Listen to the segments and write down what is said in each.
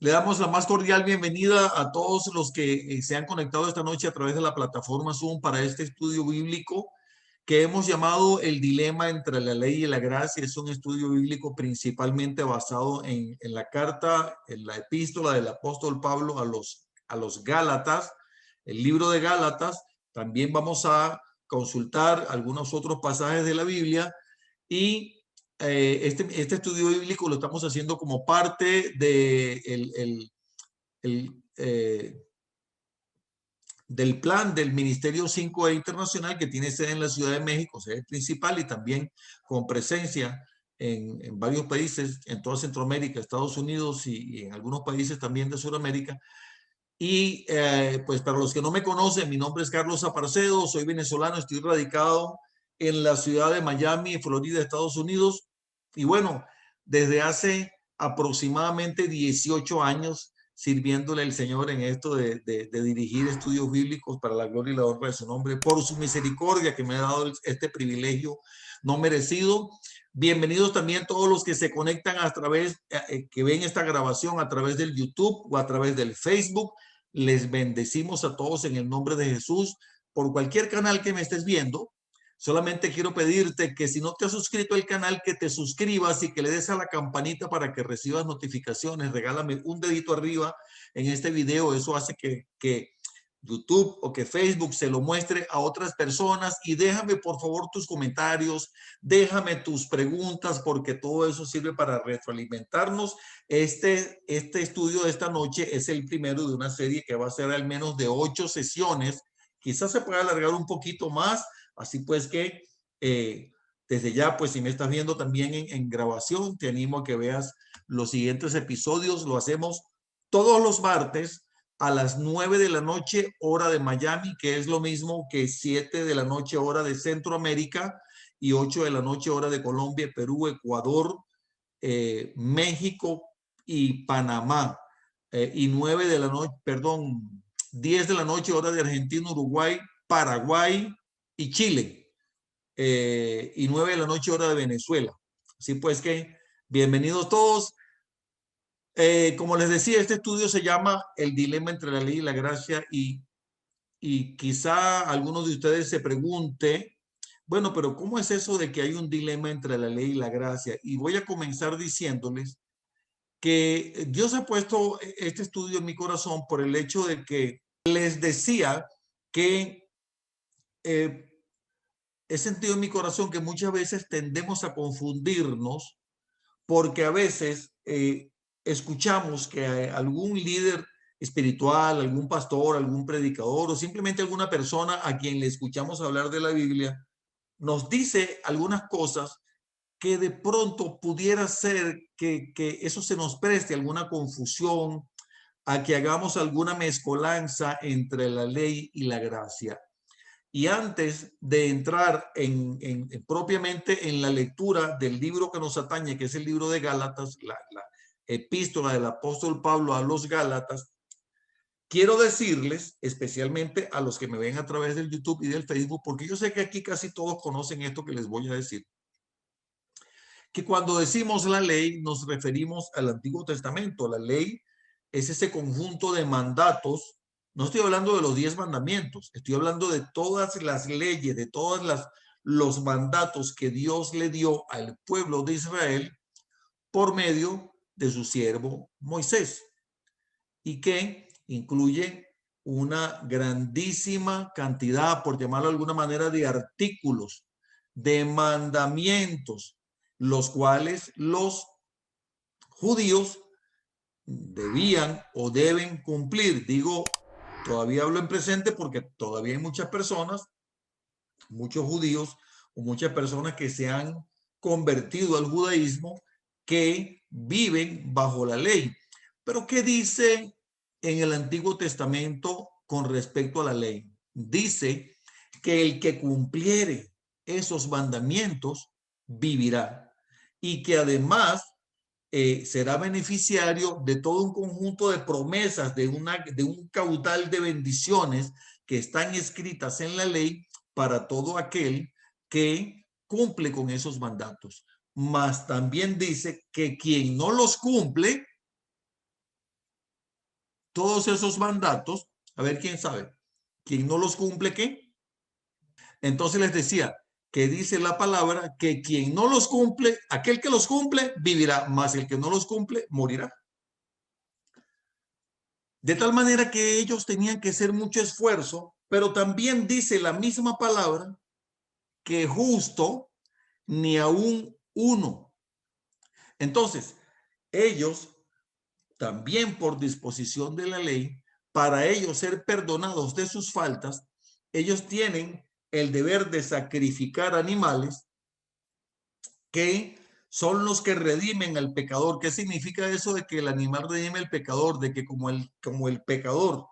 Le damos la más cordial bienvenida a todos los que se han conectado esta noche a través de la plataforma Zoom para este estudio bíblico que hemos llamado El dilema entre la ley y la gracia. Es un estudio bíblico principalmente basado en la carta, en la epístola del apóstol Pablo a los Gálatas, el libro de Gálatas. También vamos a consultar algunos otros pasajes de la Biblia y este estudio bíblico lo estamos haciendo como parte de el, del plan del Ministerio 5E Internacional, que tiene sede en la Ciudad de México, sede principal, y también con presencia en varios países, en toda Centroamérica, Estados Unidos y en algunos países también de Sudamérica. Y pues para los que no me conocen, mi nombre es Carlos Aparcedo, soy venezolano, estoy radicado en la ciudad de Miami, Florida, Estados Unidos. Y bueno, desde hace aproximadamente 18 años sirviéndole al Señor en esto de dirigir estudios bíblicos para la gloria y la honra de su nombre, por su misericordia que me ha dado este privilegio no merecido. Bienvenidos también todos los que se conectan a través, que ven esta grabación a través del YouTube o a través del Facebook. Les bendecimos a todos en el nombre de Jesús. Por cualquier canal que me estés viendo, solamente quiero pedirte que si no te has suscrito al canal, que te suscribas y que le des a la campanita para que recibas notificaciones. Regálame un dedito arriba en este video. Eso hace que YouTube o que Facebook se lo muestre a otras personas, y déjame por favor tus comentarios, déjame tus preguntas, porque todo eso sirve para retroalimentarnos. Este estudio de esta noche es el primero de una serie que va a ser al menos de 8 sesiones. Quizás se pueda alargar un poquito más, así pues que desde ya, pues si me estás viendo también en grabación, te animo a que veas los siguientes episodios. Lo hacemos todos los martes a las 9 de la noche, hora de Miami, que es lo mismo que 7 de la noche, hora de Centroamérica, y 8 de la noche, hora de Colombia, Perú, Ecuador, México y Panamá. Y 9 de la noche, perdón, 10 de la noche, hora de Argentina, Uruguay, Paraguay y Chile. Y 9 de la noche, hora de Venezuela. Así pues que, bienvenidos todos. Como les decía, este estudio se llama El dilema entre la ley y la gracia, y quizá algunos de ustedes se pregunte, bueno, pero ¿cómo es eso de que hay un dilema entre la ley y la gracia? Y voy a comenzar diciéndoles que Dios ha puesto este estudio en mi corazón por el hecho de que les decía que he sentido en mi corazón que muchas veces tendemos a confundirnos, porque a veces escuchamos que algún líder espiritual, algún pastor, algún predicador o simplemente alguna persona a quien le escuchamos hablar de la Biblia nos dice algunas cosas que de pronto pudiera ser que eso se nos preste alguna confusión, a que hagamos alguna mezcolanza entre la ley y la gracia. Y antes de entrar propiamente en la lectura del libro que nos atañe, que es el libro de Gálatas, la epístola del apóstol Pablo a los Gálatas, quiero decirles, especialmente a los que me ven a través del YouTube y del Facebook, porque yo sé que aquí casi todos conocen esto que les voy a decir, que cuando decimos la ley nos referimos al Antiguo Testamento. La ley es ese conjunto de mandatos. No estoy hablando de los 10 mandamientos, estoy hablando de todas las leyes, de todos los mandatos que Dios le dio al pueblo de Israel por medio de su siervo Moisés, y que incluye una grandísima cantidad, por llamarlo de alguna manera, de artículos, de mandamientos, los cuales los judíos debían o deben cumplir. Digo, todavía hablo en presente porque todavía hay muchas personas, muchos judíos o muchas personas que se han convertido al judaísmo, que viven bajo la ley. Pero ¿qué dice en el Antiguo Testamento con respecto a la ley? Dice que el que cumpliere esos mandamientos vivirá, y que además será beneficiario de todo un conjunto de promesas, de un caudal de bendiciones que están escritas en la ley para todo aquel que cumple con esos mandatos. Mas también dice que quien no los cumple todos esos mandatos, a ver quién sabe, quien no los cumple, ¿qué? Entonces les decía que dice la palabra que quien no los cumple, aquel que los cumple vivirá, más el que no los cumple morirá. De tal manera que ellos tenían que hacer mucho esfuerzo, pero también dice la misma palabra que justo ni aún uno. Entonces, ellos también por disposición de la ley, para ellos ser perdonados de sus faltas, ellos tienen el deber de sacrificar animales que son los que redimen al pecador. ¿Qué significa eso de que el animal redime al pecador? De que como el pecador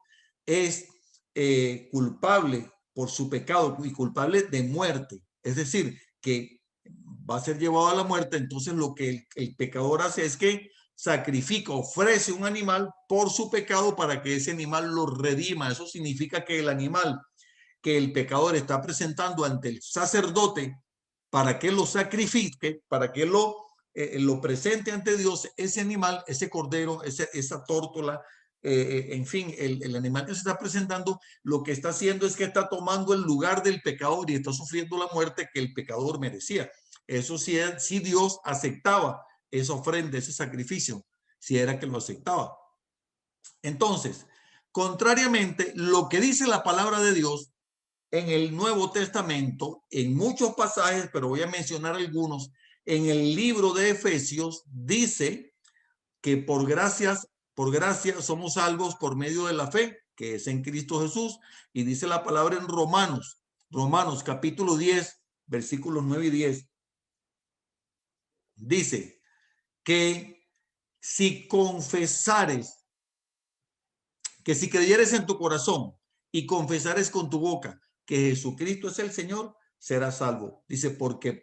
es culpable por su pecado y culpable de muerte, es decir, que va a ser llevado a la muerte, entonces lo que el pecador hace es que sacrifica, ofrece un animal por su pecado para que ese animal lo redima. Eso significa que el animal que el pecador está presentando ante el sacerdote para que lo sacrifique, para que lo presente ante Dios, ese animal, ese cordero, esa tórtola, en fin, el animal que se está presentando, lo que está haciendo es que está tomando el lugar del pecador y está sufriendo la muerte que el pecador merecía. Eso sí, si Dios aceptaba esa ofrenda, ese sacrificio, si era que lo aceptaba. Entonces, contrariamente, lo que dice la palabra de Dios en el Nuevo Testamento, en muchos pasajes, pero voy a mencionar algunos, en el libro de Efesios dice que por gracia somos salvos por medio de la fe, que es en Cristo Jesús, y dice la palabra en Romanos capítulo 10, versículos 9 y 10, dice que si confesares, que si creyeres en tu corazón y confesares con tu boca que Jesucristo es el Señor, serás salvo. Dice, porque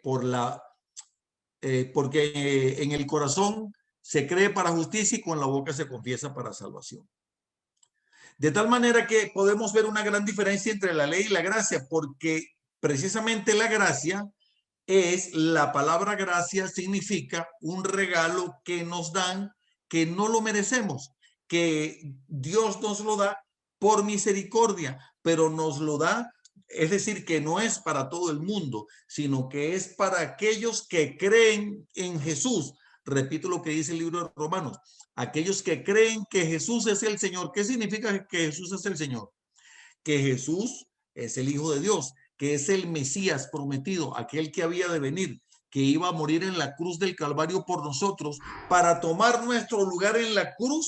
en el corazón se cree para justicia y con la boca se confiesa para salvación. De tal manera que podemos ver una gran diferencia entre la ley y la gracia, porque precisamente la gracia es, la palabra gracia significa un regalo que nos dan, que no lo merecemos, que Dios nos lo da por misericordia, pero nos lo da, es decir, que no es para todo el mundo, sino que es para aquellos que creen en Jesús. Repito lo que dice el libro de Romanos, aquellos que creen que Jesús es el Señor. ¿Qué significa que Jesús es el Señor? Que Jesús es el Hijo de Dios, que es el Mesías prometido, aquel que había de venir, que iba a morir en la cruz del Calvario por nosotros, para tomar nuestro lugar en la cruz,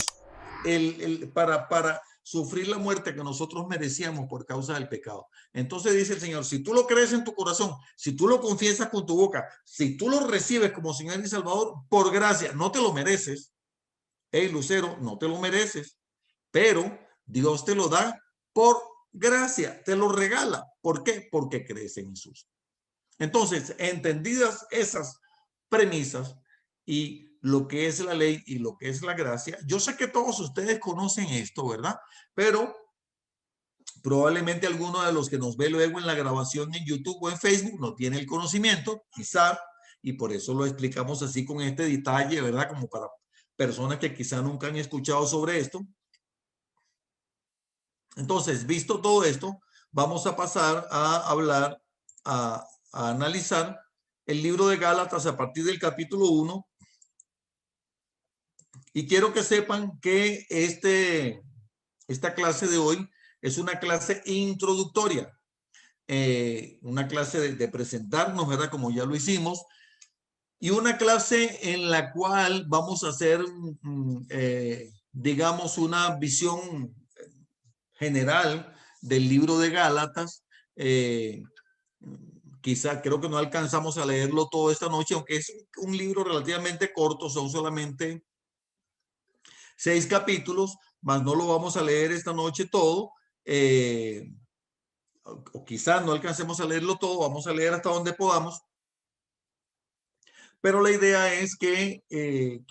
para sufrir la muerte que nosotros merecíamos por causa del pecado. Entonces dice el Señor, si tú lo crees en tu corazón, si tú lo confiesas con tu boca, si tú lo recibes como Señor y Salvador, por gracia, no te lo mereces. Hey, Lucero, no te lo mereces, pero Dios te lo da por gracia, te lo regala. ¿Por qué? Porque crees en Jesús. Entonces, entendidas esas premisas y lo que es la ley y lo que es la gracia, yo sé que todos ustedes conocen esto, ¿verdad? Pero probablemente alguno de los que nos ve luego en la grabación en YouTube o en Facebook no tiene el conocimiento, quizá, y por eso lo explicamos así con este detalle, ¿verdad? Como para personas que quizá nunca han escuchado sobre esto. Entonces, visto todo esto, vamos a pasar a hablar, a analizar el libro de Gálatas a partir del capítulo 1. Y quiero que sepan que esta clase de hoy es una clase introductoria, una clase de presentarnos, ¿verdad? Como ya lo hicimos, y una clase en la cual vamos a hacer, digamos, una visión general del libro de Gálatas. Quizá creo que no alcanzamos a leerlo todo esta noche, aunque es un libro relativamente corto, son solamente 6 capítulos, mas no lo vamos a leer esta noche todo, o quizá no alcancemos a leerlo todo, vamos a leer hasta donde podamos, pero la idea es que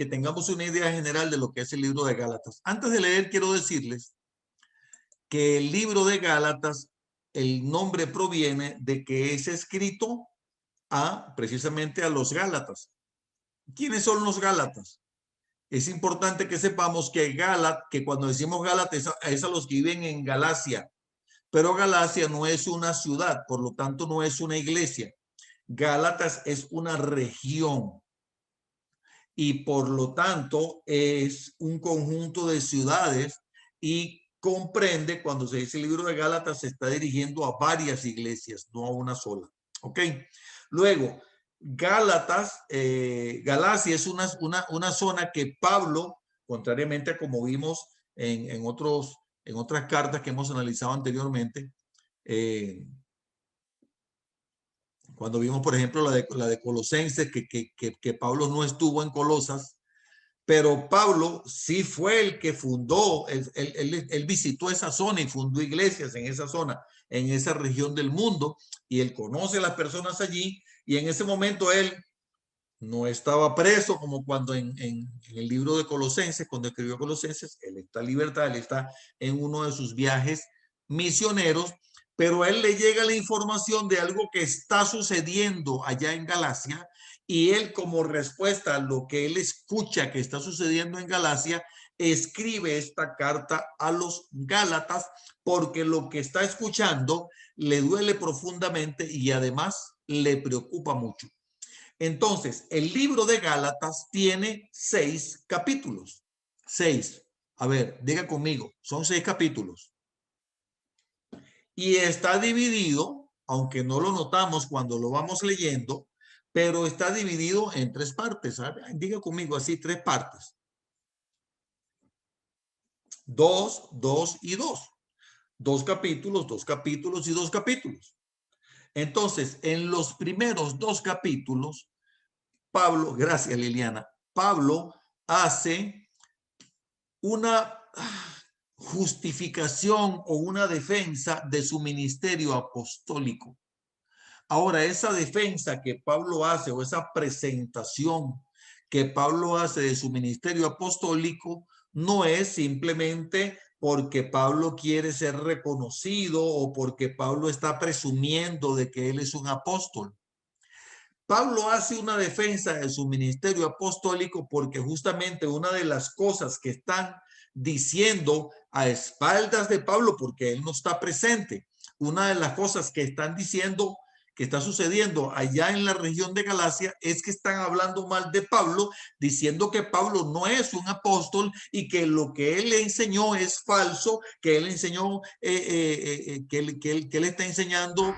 tengamos una idea general de lo que es el libro de Gálatas. Antes de leer, quiero decirles que el libro de Gálatas, el nombre proviene de que es escrito precisamente a los Gálatas. ¿Quiénes son los Gálatas? es importante que sepamos que que cuando decimos Gálatas es a los que viven en Galacia, pero Galacia no es una ciudad, por lo tanto no es una iglesia. Gálatas es una región y por lo tanto es un conjunto de ciudades y comprende, cuando se dice el libro de Gálatas, se está dirigiendo a varias iglesias, no a una sola. ¿Ok? Luego, Galacia es una zona que Pablo, contrariamente a como vimos en otras cartas que hemos analizado anteriormente, cuando vimos, por ejemplo, la de Colosenses, que Pablo no estuvo en Colosas, pero Pablo sí fue el que fundó, él visitó esa zona y fundó iglesias en esa zona, en esa región del mundo, y él conoce a las personas allí, y en ese momento él no estaba preso como cuando en el libro de Colosenses, cuando escribió Colosenses, él está en libertad, él está en uno de sus viajes misioneros, pero a él le llega la información de algo que está sucediendo allá en Galacia y él como respuesta a lo que él escucha que está sucediendo en Galacia, escribe esta carta a los Gálatas porque lo que está escuchando le duele profundamente y además le preocupa mucho. Entonces, el libro de Gálatas tiene 6 capítulos. 6. A ver, diga conmigo, son 6 capítulos. Y está dividido, aunque no lo notamos cuando lo vamos leyendo, pero está dividido en 3 partes. ¿Sabe? Diga conmigo así, 3 partes. 2, 2 y 2. 2 capítulos, 2 capítulos y 2 capítulos. Entonces, en los primeros 2 capítulos, Pablo, gracias Liliana, Pablo hace una justificación o una defensa de su ministerio apostólico. Ahora, esa defensa que Pablo hace o esa presentación que Pablo hace de su ministerio apostólico no es simplemente porque Pablo quiere ser reconocido o porque Pablo está presumiendo de que él es un apóstol. Pablo hace una defensa de su ministerio apostólico porque justamente una de las cosas que están diciendo a espaldas de Pablo, porque él no está presente, una de las cosas que están diciendo que está sucediendo allá en la región de Galacia es que están hablando mal de Pablo, diciendo que Pablo no es un apóstol y que lo que él enseñó es falso, que él enseñó, que él está enseñando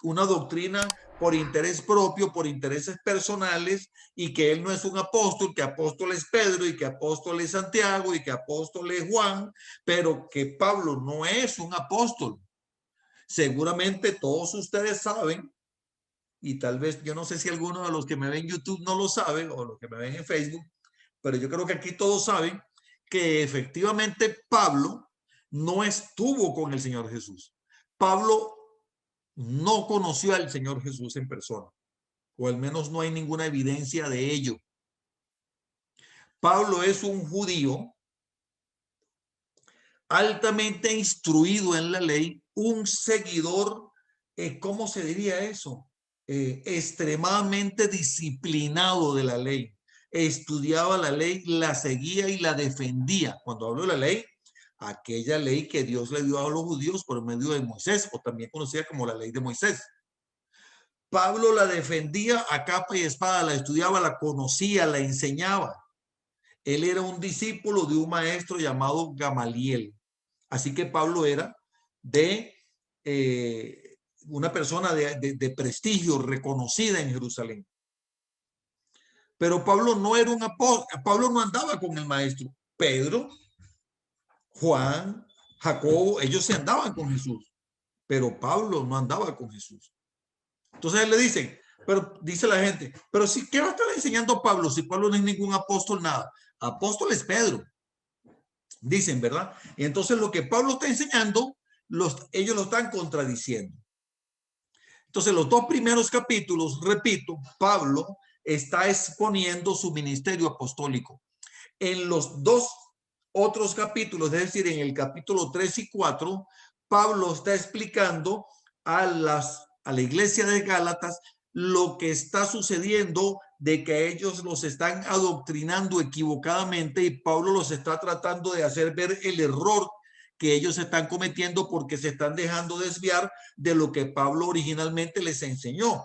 una doctrina por interés propio, por intereses personales, y que él no es un apóstol, que apóstol es Pedro y que apóstol es Santiago y que apóstol es Juan, pero que Pablo no es un apóstol. Seguramente todos ustedes saben, y tal vez yo no sé si alguno de los que me ven en YouTube no lo sabe o los que me ven en Facebook, pero yo creo que aquí todos saben que efectivamente Pablo no estuvo con el Señor Jesús. Pablo no conoció al Señor Jesús en persona, o al menos no hay ninguna evidencia de ello. Pablo es un judío altamente instruido en la ley, un seguidor, ¿cómo se diría eso? Extremadamente disciplinado de la ley. Estudiaba la ley, la seguía y la defendía. Cuando hablo de la ley, aquella ley que Dios le dio a los judíos por medio de Moisés, o también conocida como la ley de Moisés. Pablo la defendía a capa y espada, la estudiaba, la conocía, la enseñaba. Él era un discípulo de un maestro llamado Gamaliel. Así que Pablo era de una persona de prestigio, reconocida en Jerusalén. Pero Pablo no era un apóstol, Pablo no andaba con el maestro. Pedro, Juan, Jacobo, ellos se andaban con Jesús, pero Pablo no andaba con Jesús. Entonces él le dicen, pero dice la gente, pero si, ¿qué va a estar enseñando Pablo? Si Pablo no es ningún apóstol, nada. Apóstol es Pedro, dicen, ¿verdad? Y entonces lo que Pablo está enseñando, ellos lo están contradiciendo. Entonces los 2 primeros capítulos, repito, Pablo está exponiendo su ministerio apostólico. En los 2 otros capítulos, es decir, en el capítulo 3 y 4, Pablo está explicando a la iglesia de Gálatas lo que está sucediendo, de que ellos los están adoctrinando equivocadamente y Pablo los está tratando de hacer ver el error que ellos están cometiendo porque se están dejando desviar de lo que Pablo originalmente les enseñó.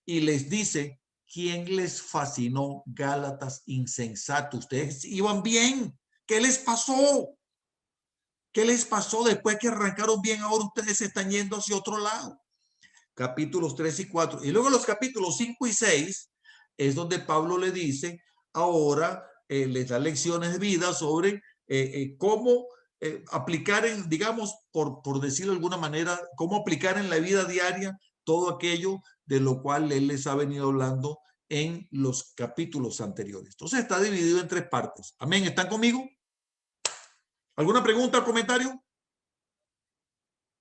Y les dice, ¿quién les fascinó, Gálatas insensatos? Ustedes iban bien. ¿Qué les pasó? ¿Qué les pasó después que arrancaron bien? Ahora ustedes se están yendo hacia otro lado. Capítulos 3 y 4. Y luego los capítulos 5 y 6 es donde Pablo le dice, ahora les da lecciones de vida sobre cómo aplicar en, digamos, por decirlo de alguna manera, cómo aplicar en la vida diaria todo aquello de lo cual él les ha venido hablando en los capítulos anteriores. Entonces está dividido en tres partes. Amén. ¿Están conmigo? ¿Alguna pregunta o comentario?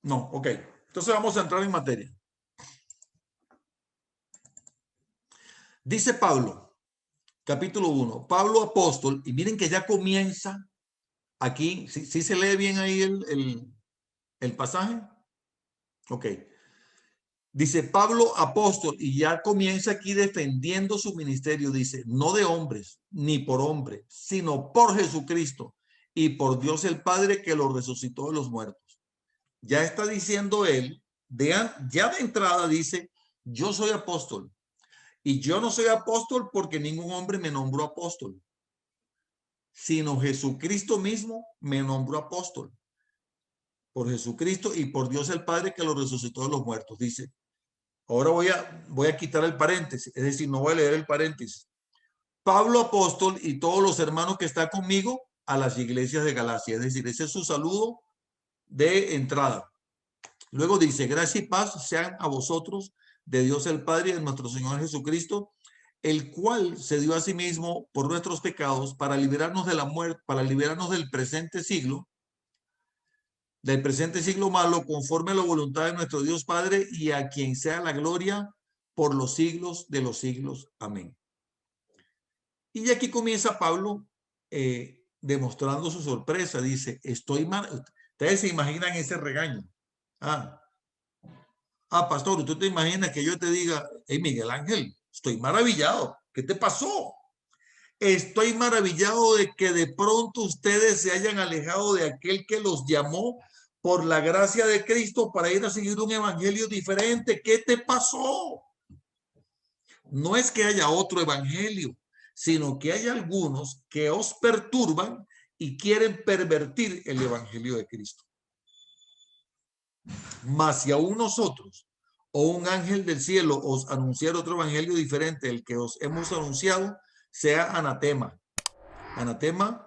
No, ok. Entonces vamos a entrar en materia. Dice Pablo, capítulo 1, Pablo apóstol, y miren que ya comienza aquí, ¿sí se lee bien ahí el pasaje? Ok. Dice Pablo apóstol, y ya comienza aquí defendiendo su ministerio, dice, no de hombres, ni por hombre, sino por Jesucristo y por Dios el Padre que lo resucitó de los muertos. Ya está diciendo él, ya de entrada dice, yo soy apóstol. Y yo no soy apóstol porque ningún hombre me nombró apóstol, sino Jesucristo mismo me nombró apóstol. Por Jesucristo y por Dios el Padre que lo resucitó de los muertos. Dice, ahora voy a quitar el paréntesis, es decir, no voy a leer el paréntesis. Pablo apóstol y todos los hermanos que están conmigo a las iglesias de Galacia. Es decir, ese es su saludo de entrada. Luego dice, gracia y paz sean a vosotros de Dios el Padre y de nuestro Señor Jesucristo, el cual se dio a sí mismo por nuestros pecados para liberarnos de la muerte, para liberarnos del presente siglo malo, conforme a la voluntad de nuestro Dios Padre, y a quien sea la gloria por los siglos de los siglos. Amén. Y aquí comienza Pablo demostrando su sorpresa. Dice, estoy mal. Ustedes se imaginan ese regaño. Pastor, ¿usted te imagina que yo te diga, hey, Miguel Ángel, estoy maravillado? ¿Qué te pasó? Estoy maravillado de que de pronto ustedes se hayan alejado de aquel que los llamó por la gracia de Cristo para ir a seguir un evangelio diferente. ¿Qué te pasó? No es que haya otro evangelio, sino que hay algunos que os perturban y quieren pervertir el evangelio de Cristo. Mas si aún nosotros o un ángel del cielo os anunciar otro evangelio diferente del que os hemos anunciado, sea anatema. Anatema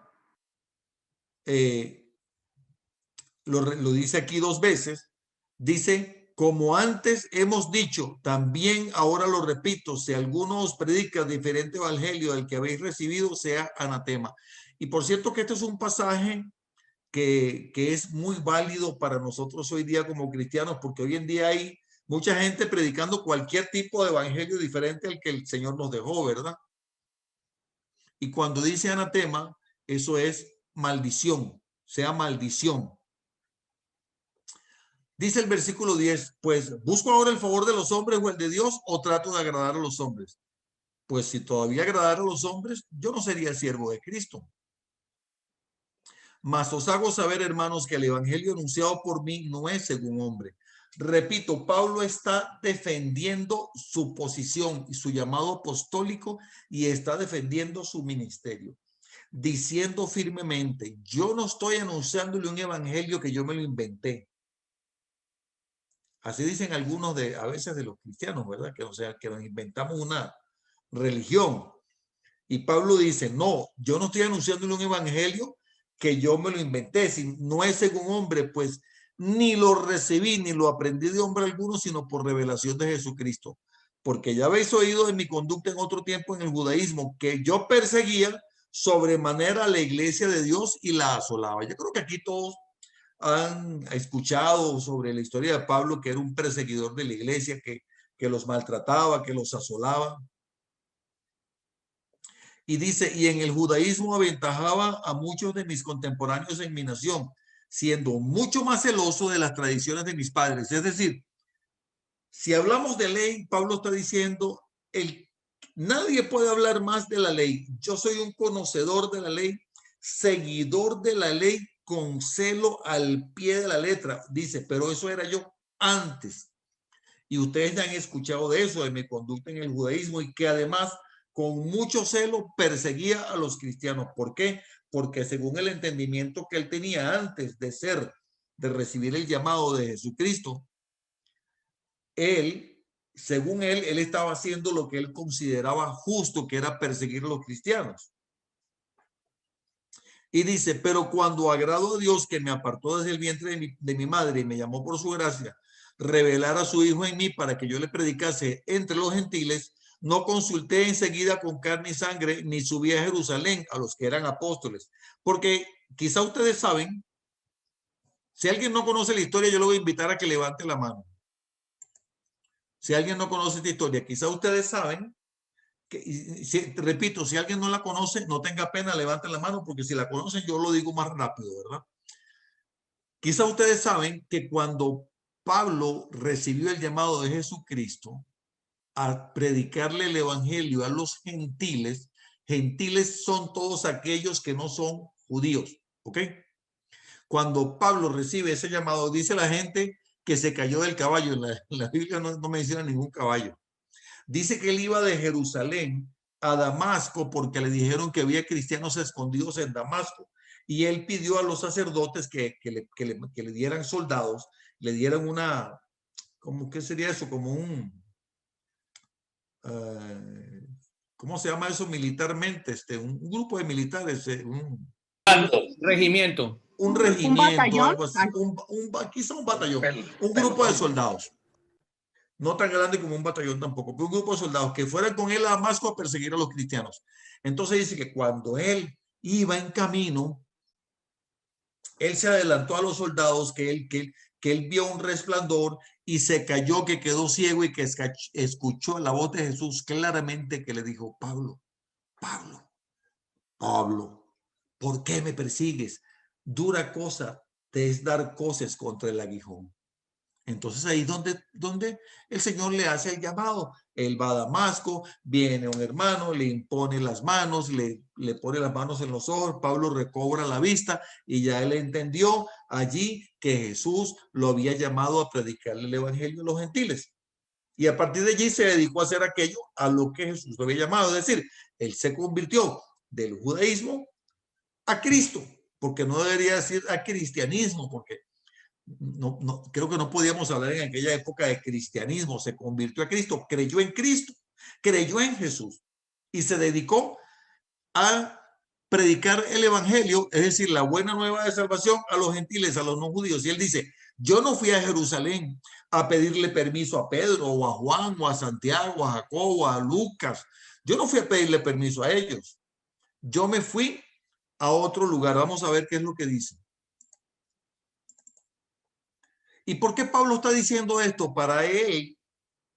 lo dice aquí dos veces. Dice, como antes hemos dicho, también ahora lo repito, si alguno os predica diferente evangelio del que habéis recibido, sea anatema. Y por cierto que este es un pasaje que es muy válido para nosotros hoy día como cristianos, porque hoy en día hay mucha gente predicando cualquier tipo de evangelio diferente al que el Señor nos dejó, ¿verdad? Y cuando dice anatema, eso es maldición, sea maldición. Dice el versículo 10, pues, ¿busco ahora el favor de los hombres o el de Dios o trato de agradar a los hombres? Pues si todavía agradar a los hombres, yo no sería siervo de Cristo. Mas os hago saber, hermanos, que el evangelio anunciado por mí no es según hombre. Repito, Pablo está defendiendo su posición y su llamado apostólico y está defendiendo su ministerio, diciendo firmemente, yo no estoy anunciándole un evangelio que yo me lo inventé. Así dicen algunos a veces de los cristianos, ¿verdad? Que, o sea, que nos inventamos una religión. Y Pablo dice, no, yo no estoy anunciándole un evangelio que yo me lo inventé, si no es según hombre, pues ni lo recibí, ni lo aprendí de hombre alguno, sino por revelación de Jesucristo. Porque ya habéis oído de mi conducta en otro tiempo en el judaísmo, que yo perseguía sobremanera a la iglesia de Dios y la asolaba. Yo creo que aquí todos han escuchado sobre la historia de Pablo, que era un perseguidor de la iglesia, que los maltrataba, que los asolaba. Y dice, y en el judaísmo aventajaba a muchos de mis contemporáneos en mi nación, siendo mucho más celoso de las tradiciones de mis padres. Es decir, Si hablamos de ley, Pablo está diciendo, nadie puede hablar más de la ley. Yo soy un conocedor de la ley, seguidor de la ley con celo al pie de la letra. Dice, pero eso era yo antes. Y ustedes ya han escuchado de eso, de mi conducta en el judaísmo, y que además con mucho celo perseguía a los cristianos. ¿Por qué? Porque según el entendimiento que él tenía antes de recibir el llamado de Jesucristo, según él estaba haciendo lo que él consideraba justo, que era perseguir a los cristianos. Y dice, pero cuando agrado a Dios, que me apartó desde el vientre de mi madre y me llamó por su gracia, revelar a su Hijo en mí para que yo le predicase entre los gentiles, no consulté enseguida con carne y sangre, ni subí a Jerusalén a los que eran apóstoles. Porque quizá ustedes saben, si alguien no conoce la historia, yo lo voy a invitar a que levante la mano. Si alguien no conoce esta historia, quizá ustedes saben repito, si alguien no la conoce, no tenga pena, levanten la mano, porque si la conocen, yo lo digo más rápido, ¿verdad? Quizá ustedes saben que cuando Pablo recibió el llamado de Jesucristo a predicarle el evangelio a los gentiles, gentiles son todos aquellos que no son judíos, ¿ok? Cuando Pablo recibe ese llamado, dice la gente que se cayó del caballo. En la Biblia no menciona ningún caballo. Dice que él iba de Jerusalén a Damasco porque le dijeron que había cristianos escondidos en Damasco. Y él pidió a los sacerdotes que le dieran soldados, le dieran una, ¿cómo qué sería eso? Como un, ¿cómo se llama eso militarmente? Un grupo de militares, regimiento. Un regimiento, algo así, quizá un batallón, un grupo de soldados. No tan grande como un batallón tampoco, pero un grupo de soldados que fueran con él a Damasco a perseguir a los cristianos. Entonces dice que cuando él iba en camino, él se adelantó a los soldados, que él vio un resplandor y se cayó, que quedó ciego y que escuchó la voz de Jesús claramente que le dijo, Pablo, Pablo, Pablo, ¿por qué me persigues? Dura cosa te es dar cosas contra el aguijón. Entonces ahí donde el Señor le hace el llamado. Él va a Damasco, viene un hermano, le impone las manos, le pone las manos en los ojos, Pablo recobra la vista y ya él entendió allí que Jesús lo había llamado a predicarle el evangelio a los gentiles. Y a partir de allí se dedicó a hacer aquello a lo que Jesús lo había llamado. Es decir, él se convirtió del judaísmo a Cristo, porque no debería decir a cristianismo, porque creo que no podíamos hablar en aquella época de cristianismo. Se convirtió a Cristo, creyó en Cristo, creyó en Jesús y se dedicó a predicar el evangelio, es decir, la buena nueva de salvación a los gentiles, a los no judíos. Y él dice, yo no fui a Jerusalén a pedirle permiso a Pedro o a Juan o a Santiago, a Jacobo, a Lucas. Yo no fui a pedirle permiso a ellos. Yo me fui a otro lugar. Vamos a ver qué es lo que dice. ¿Y por qué Pablo está diciendo esto? Para él,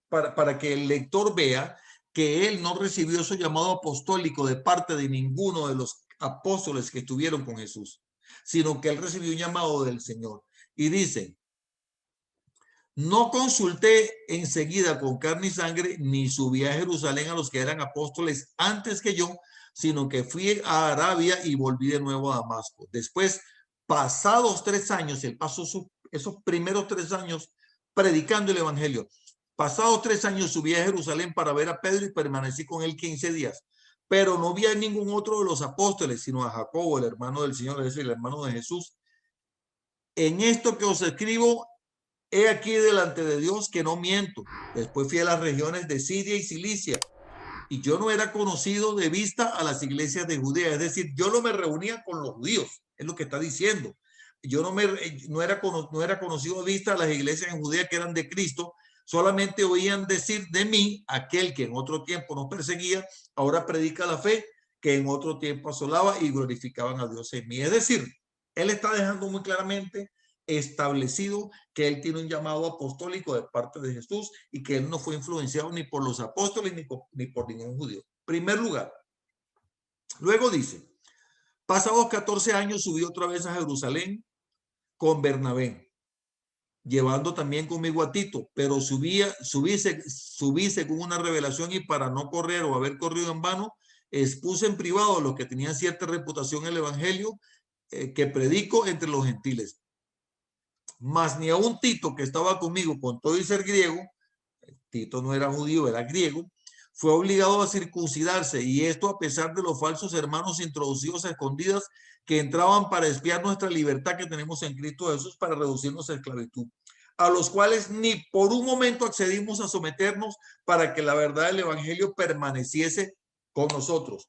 para que el lector vea que él no recibió su llamado apostólico de parte de ninguno de los apóstoles que estuvieron con Jesús, sino que él recibió un llamado del Señor. Y dice, no consulté enseguida con carne y sangre, ni subí a Jerusalén a los que eran apóstoles antes que yo, sino que fui a Arabia y volví de nuevo a Damasco. Después, pasados 3 años, él pasó esos primeros 3 años predicando el evangelio. Pasados 3 años subí a Jerusalén para ver a Pedro y permanecí con él 15 días. Pero no vi a ningún otro de los apóstoles, sino a Jacobo, el hermano del Señor, es decir, el hermano de Jesús. En esto que os escribo, he aquí delante de Dios que no miento. Después fui a las regiones de Siria y Cilicia, y yo no era conocido de vista a las iglesias de Judea. Es decir, yo no me reunía con los judíos, es lo que está diciendo. Yo no era conocido de vista a las iglesias en Judea que eran de Cristo. Solamente oían decir de mí, aquel que en otro tiempo nos perseguía, ahora predica la fe, que en otro tiempo asolaba, y glorificaban a Dios en mí. Es decir, él está dejando muy claramente establecido que él tiene un llamado apostólico de parte de Jesús y que él no fue influenciado ni por los apóstoles ni por ningún judío. Primer lugar. Luego dice, pasados 14 años subí otra vez a Jerusalén con Bernabé. llevando también conmigo a Tito, pero subí según una revelación, y para no correr o haber corrido en vano, expuse en privado a los que tenían cierta reputación en el evangelio que predico entre los gentiles. Mas ni aun Tito, que estaba conmigo con todo y ser griego, Tito no era judío, era griego, fue obligado a circuncidarse, y esto a pesar de los falsos hermanos introducidos a escondidas que entraban para espiar nuestra libertad que tenemos en Cristo Jesús para reducirnos a esclavitud, a los cuales ni por un momento accedimos a someternos para que la verdad del evangelio permaneciese con nosotros.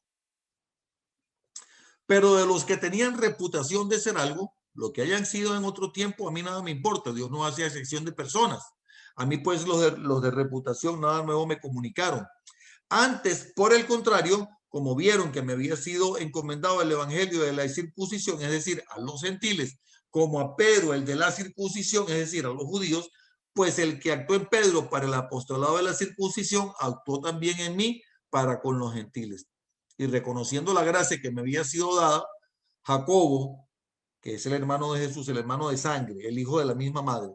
Pero de los que tenían reputación de ser algo, lo que hayan sido en otro tiempo, a mí nada me importa. Dios no hace excepción de personas. A mí pues los de reputación nada nuevo me comunicaron. Antes, por el contrario, como vieron que me había sido encomendado el evangelio de la circuncisión, es decir, a los gentiles, como a Pedro el de la circuncisión, es decir, a los judíos, pues el que actuó en Pedro para el apostolado de la circuncisión, actuó también en mí para con los gentiles. Y reconociendo la gracia que me había sido dada, Jacobo, que es el hermano de Jesús, el hermano de sangre, el hijo de la misma madre,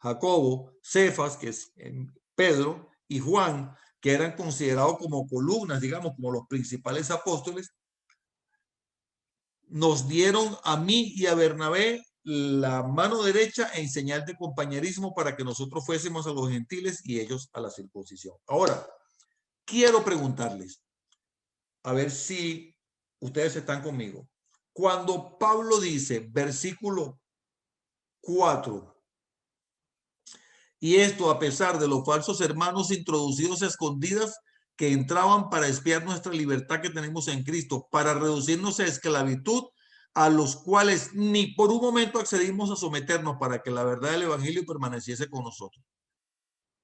Jacobo, Cefas, que es Pedro, y Juan, que eran considerados como columnas, digamos, como los principales apóstoles, nos dieron a mí y a Bernabé la mano derecha en señal de compañerismo para que nosotros fuésemos a los gentiles y ellos a la circuncisión. Ahora, quiero preguntarles, a ver si ustedes están conmigo. Cuando Pablo dice, versículo 4, y esto a pesar de los falsos hermanos introducidos a escondidas que entraban para espiar nuestra libertad que tenemos en Cristo, para reducirnos a esclavitud, a los cuales ni por un momento accedimos a someternos para que la verdad del evangelio permaneciese con nosotros.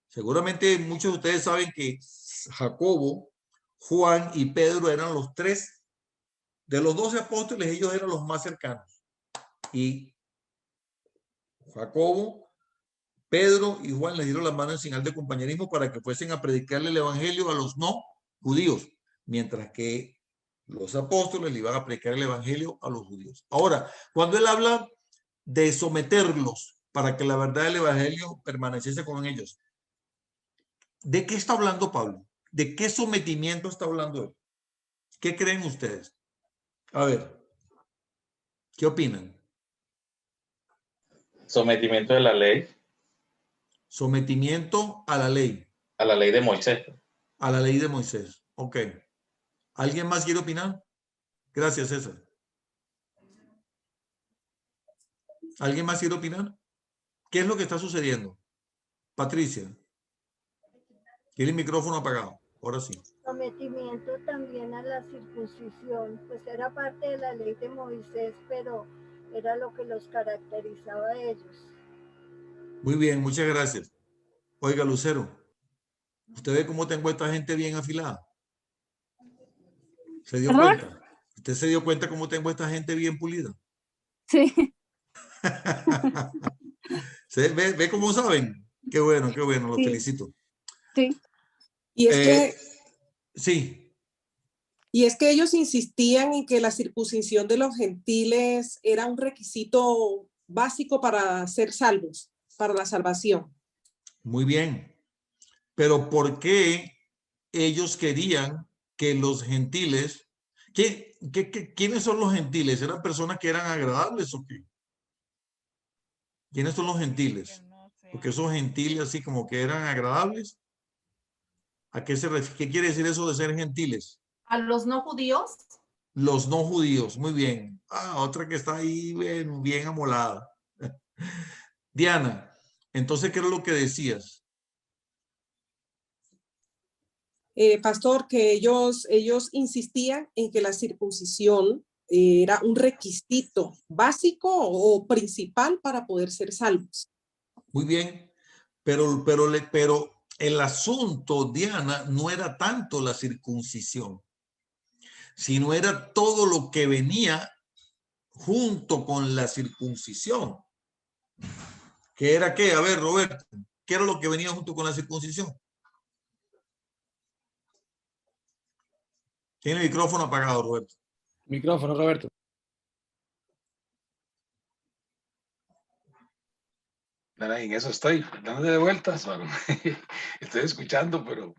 Seguramente muchos de ustedes saben que Jacobo, Juan y Pedro eran los tres de los 12 apóstoles, ellos eran los más cercanos. Y Jacobo, Pedro y Juan les dieron la mano en señal de compañerismo para que fuesen a predicarle el evangelio a los no judíos, mientras que los apóstoles le iban a predicar el evangelio a los judíos. Ahora, cuando él habla de someterlos para que la verdad del evangelio permaneciese con ellos, ¿de qué está hablando Pablo? ¿De qué sometimiento está hablando él? ¿Qué creen ustedes? A ver, ¿qué opinan? Sometimiento de la ley. Sometimiento a la ley. A la ley de Moisés. A la ley de Moisés. Ok. ¿Alguien más quiere opinar? Gracias, César. ¿Alguien más quiere opinar? ¿Qué es lo que está sucediendo? Patricia. Tiene el micrófono apagado. Ahora sí. Sometimiento también a la circuncisión, pues era parte de la ley de Moisés, pero era lo que los caracterizaba a ellos. Muy bien, muchas gracias. Oiga, Lucero, ¿usted ve cómo tengo a esta gente bien afilada? ¿Se dio cuenta? ¿Usted se dio cuenta cómo tengo a esta gente bien pulida? Sí. ¿Ve cómo saben? Qué bueno, los Sí. felicito. Sí. Y es que sí. Y es que ellos insistían en que la circuncisión de los gentiles era un requisito básico para ser salvos, para la salvación. Muy bien. Pero ¿por qué ellos querían que los gentiles... ¿Quiénes son los gentiles? ¿Eran personas que eran agradables o qué? ¿Quiénes son los gentiles? Porque esos gentiles así como que eran agradables. ¿A qué se refiere? ¿Qué quiere decir eso de ser gentiles? ¿A los no judíos? Los no judíos, muy bien. Ah, otra que está ahí bien amolada. Diana, entonces, ¿qué era lo que decías? Pastor, que ellos insistían en que la circuncisión era un requisito básico o principal para poder ser salvos. Muy bien, pero el asunto, Diana, no era tanto la circuncisión, sino era todo lo que venía junto con la circuncisión. ¿Qué era qué? A ver, Roberto, ¿qué era lo que venía junto con la circuncisión? Tiene el micrófono apagado, Roberto. Micrófono, Roberto. En eso estoy, dándole de vueltas, bueno, estoy escuchando, pero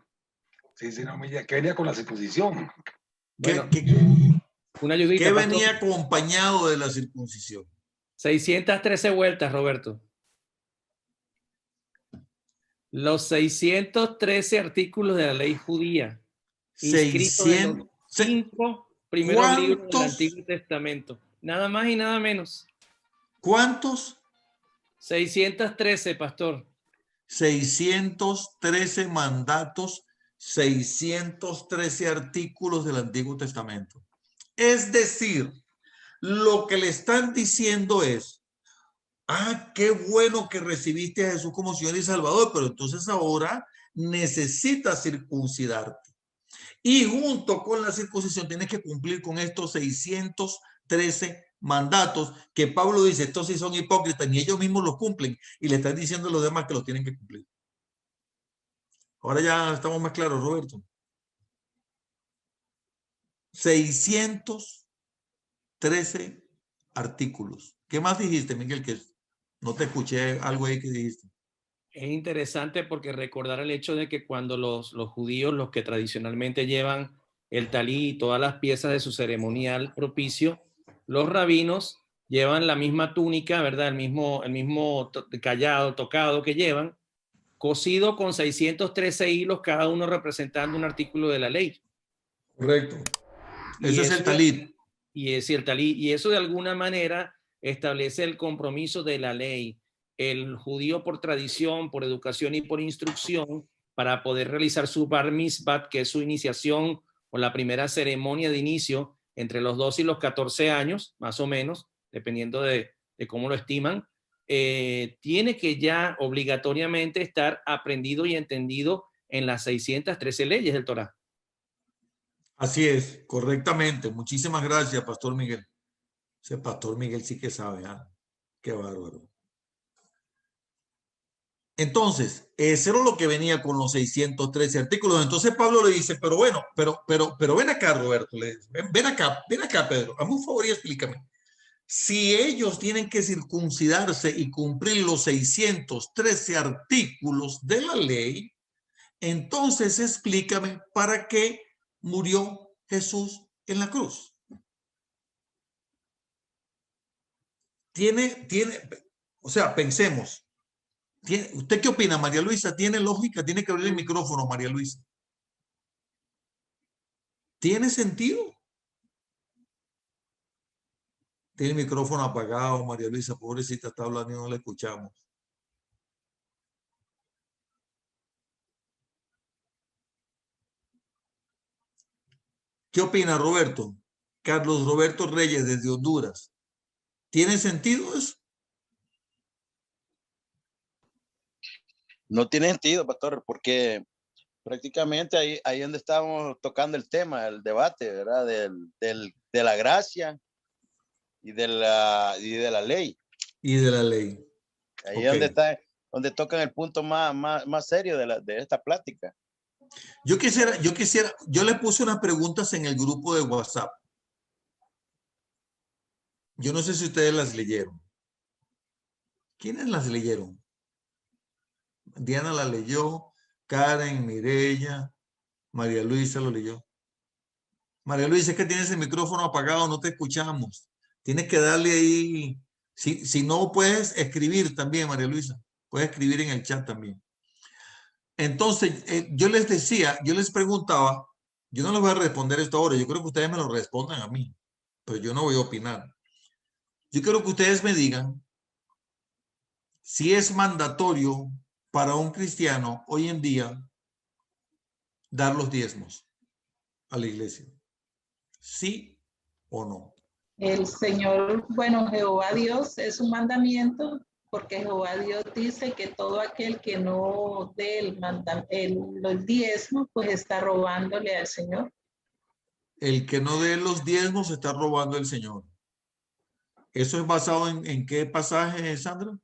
sí, no, que venía con la circuncisión. Bueno, ¿Qué una ayudita, pastor. venía acompañado de la circuncisión? 613 vueltas, Roberto. Los 613 artículos de la ley judía, inscritos en los 5 primeros libros del Antiguo Testamento. Nada más y nada menos. ¿Cuántos? 613, pastor. 613 mandatos, 613 artículos del Antiguo Testamento. Es decir, lo que le están diciendo es, qué bueno que recibiste a Jesús como Señor y Salvador, pero entonces ahora necesitas circuncidarte. Y junto con la circuncisión tienes que cumplir con estos 613 mandatos que Pablo dice, estos sí son hipócritas, ni ellos mismos los cumplen y le están diciendo a los demás que los tienen que cumplir. Ahora ya estamos más claros, Roberto. 613 artículos. ¿Qué más dijiste, Miguel? Que no te escuché algo ahí que dijiste. Es interesante porque recordar el hecho de que cuando los judíos, los que tradicionalmente llevan el talí y todas las piezas de su ceremonial propicio, los rabinos llevan la misma túnica, ¿verdad? El mismo callado, tocado que llevan, cosido con 613 hilos, cada uno representando un artículo de la ley. Correcto. Eso es el talit. Y eso de alguna manera establece el compromiso de la ley. El judío por tradición, por educación y por instrucción, para poder realizar su bar mitzvah, que es su iniciación o la primera ceremonia de inicio entre los 2 y los 14 años, más o menos, dependiendo de cómo lo estiman, tiene que ya obligatoriamente estar aprendido y entendido en las 613 leyes del Torá. Así es, correctamente. Muchísimas gracias, Pastor Miguel. Ese Pastor Miguel sí que sabe, qué bárbaro. Entonces, eso era lo que venía con los 613 artículos. Entonces Pablo le dice, pero bueno, pero ven acá, Roberto, ven acá, Pedro, hazme un favor y explícame. Si ellos tienen que circuncidarse y cumplir los 613 artículos de la ley, entonces explícame para qué murió Jesús en la cruz. O sea, pensemos. ¿Usted qué opina, María Luisa? ¿Tiene lógica? Tiene que abrir el micrófono, María Luisa. ¿Tiene sentido? Tiene el micrófono apagado, María Luisa, pobrecita, está hablando y no la escuchamos. ¿Qué opina Roberto? Carlos Roberto Reyes desde Honduras. ¿Tiene sentido eso? No tiene sentido, pastor, porque prácticamente ahí donde estábamos tocando el tema, el debate, ¿verdad? De la gracia y de la ley. Y de la ley. Ahí es donde tocan el punto más serio de esta plática. Yo le puse unas preguntas en el grupo de WhatsApp. Yo no sé si ustedes las leyeron. ¿Quiénes las leyeron? Diana la leyó, Karen, Mireya, María Luisa lo leyó. María Luisa, es que tienes el micrófono apagado, no te escuchamos. Tienes que darle ahí. Si no puedes escribir también, María Luisa. Puedes escribir en el chat también. Entonces, yo les preguntaba, yo no les voy a responder esto ahora, yo creo que ustedes me lo respondan a mí, pero yo no voy a opinar. Yo quiero que ustedes me digan si es mandatorio para un cristiano hoy en día dar los diezmos a la iglesia. ¿Sí o no? El Señor, bueno, Jehová Dios es un mandamiento, porque Jehová Dios dice que todo aquel que no dé los diezmos, pues está robándole al Señor. El que no dé los diezmos está robando al Señor. ¿Eso es basado en qué pasaje, Sandra?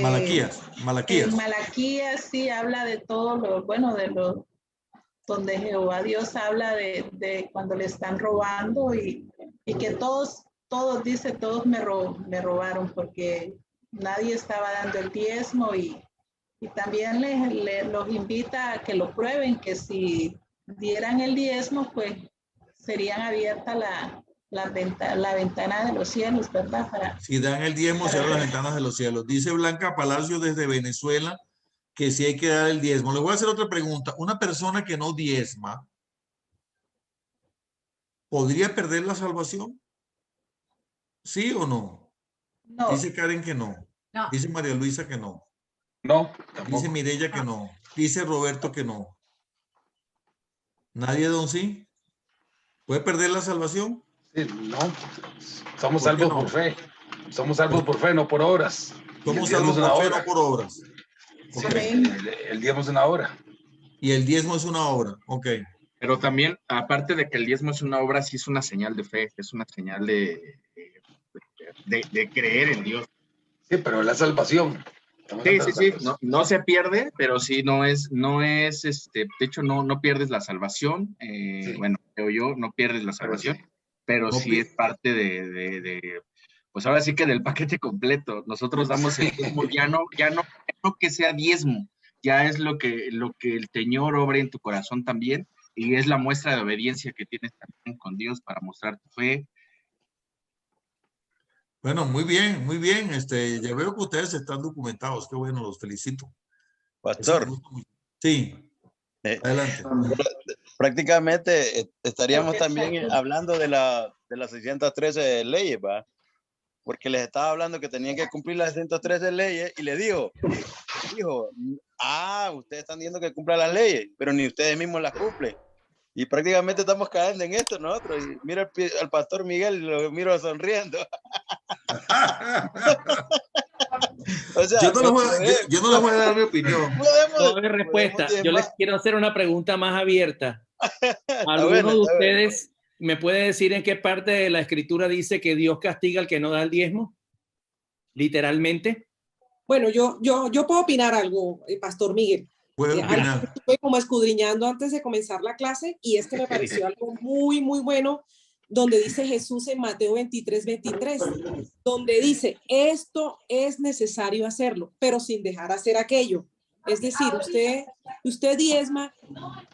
Malaquías. Malaquías sí habla de todo lo, bueno, donde Jehová Dios habla de cuando le están robando y que todos todos, dice, todos me robaron porque nadie estaba dando el diezmo y también los invita a que lo prueben, que si dieran el diezmo, pues serían abiertas la ventana de los cielos, ¿verdad? Si dan el diezmo, se abren las ventanas de los cielos. Dice Blanca Palacio desde Venezuela que sí hay que dar el diezmo. Le voy a hacer otra pregunta. Una persona que no diezma, ¿podría perder la salvación? ¿Sí o no? No. Dice Karen que no. No. Dice María Luisa que no. No, tampoco. Dice Mireya que no. Dice Roberto que no. ¿Nadie, don sí? ¿Puede perder la salvación? Sí, no, somos salvos por fe. Somos salvos por fe, no por obras. Somos salvos por fe, no por obras. Sí, Okay. el diezmo es una obra. Y el diezmo es una obra. Ok. Pero también, aparte de que el diezmo es una obra, sí es una señal de fe, es una señal de creer en Dios. Sí, pero la salvación. Sí, no se pierde, pero sí no es, de hecho no pierdes la salvación, Sí. Bueno, creo yo, no pierdes la salvación, pero No sí es parte pues ahora sí que del paquete completo. Nosotros damos el diezmo, ya no que sea diezmo, ya es lo que el Señor obra en tu corazón también, y es la muestra de obediencia que tienes también con Dios para mostrar tu fe. Bueno, muy bien, muy bien. Ya veo que ustedes están documentados. Qué bueno, los felicito. Pastor. Sí. Adelante. Prácticamente estaríamos también hablando de las 613 leyes, ¿va? Porque les estaba hablando que tenían que cumplir las 613 leyes y le dijo, ustedes están diciendo que cumplan las leyes, pero ni ustedes mismos las cumplen. Y prácticamente estamos cayendo en esto nosotros. Y mira al pastor Miguel y lo miro sonriendo. O sea, yo no les voy a dar mi opinión. No hay respuesta. Yo les quiero hacer una pregunta más abierta. ¿Alguno de ustedes me puede decir en qué parte de la escritura dice que Dios castiga al que no da el diezmo? Literalmente. Bueno, yo puedo opinar algo, Pastor Miguel. Estuve como escudriñando antes de comenzar la clase y es que me pareció algo muy, muy bueno, donde dice Jesús en Mateo 23:23, donde dice, esto es necesario hacerlo, pero sin dejar hacer aquello. Es decir, usted diezma,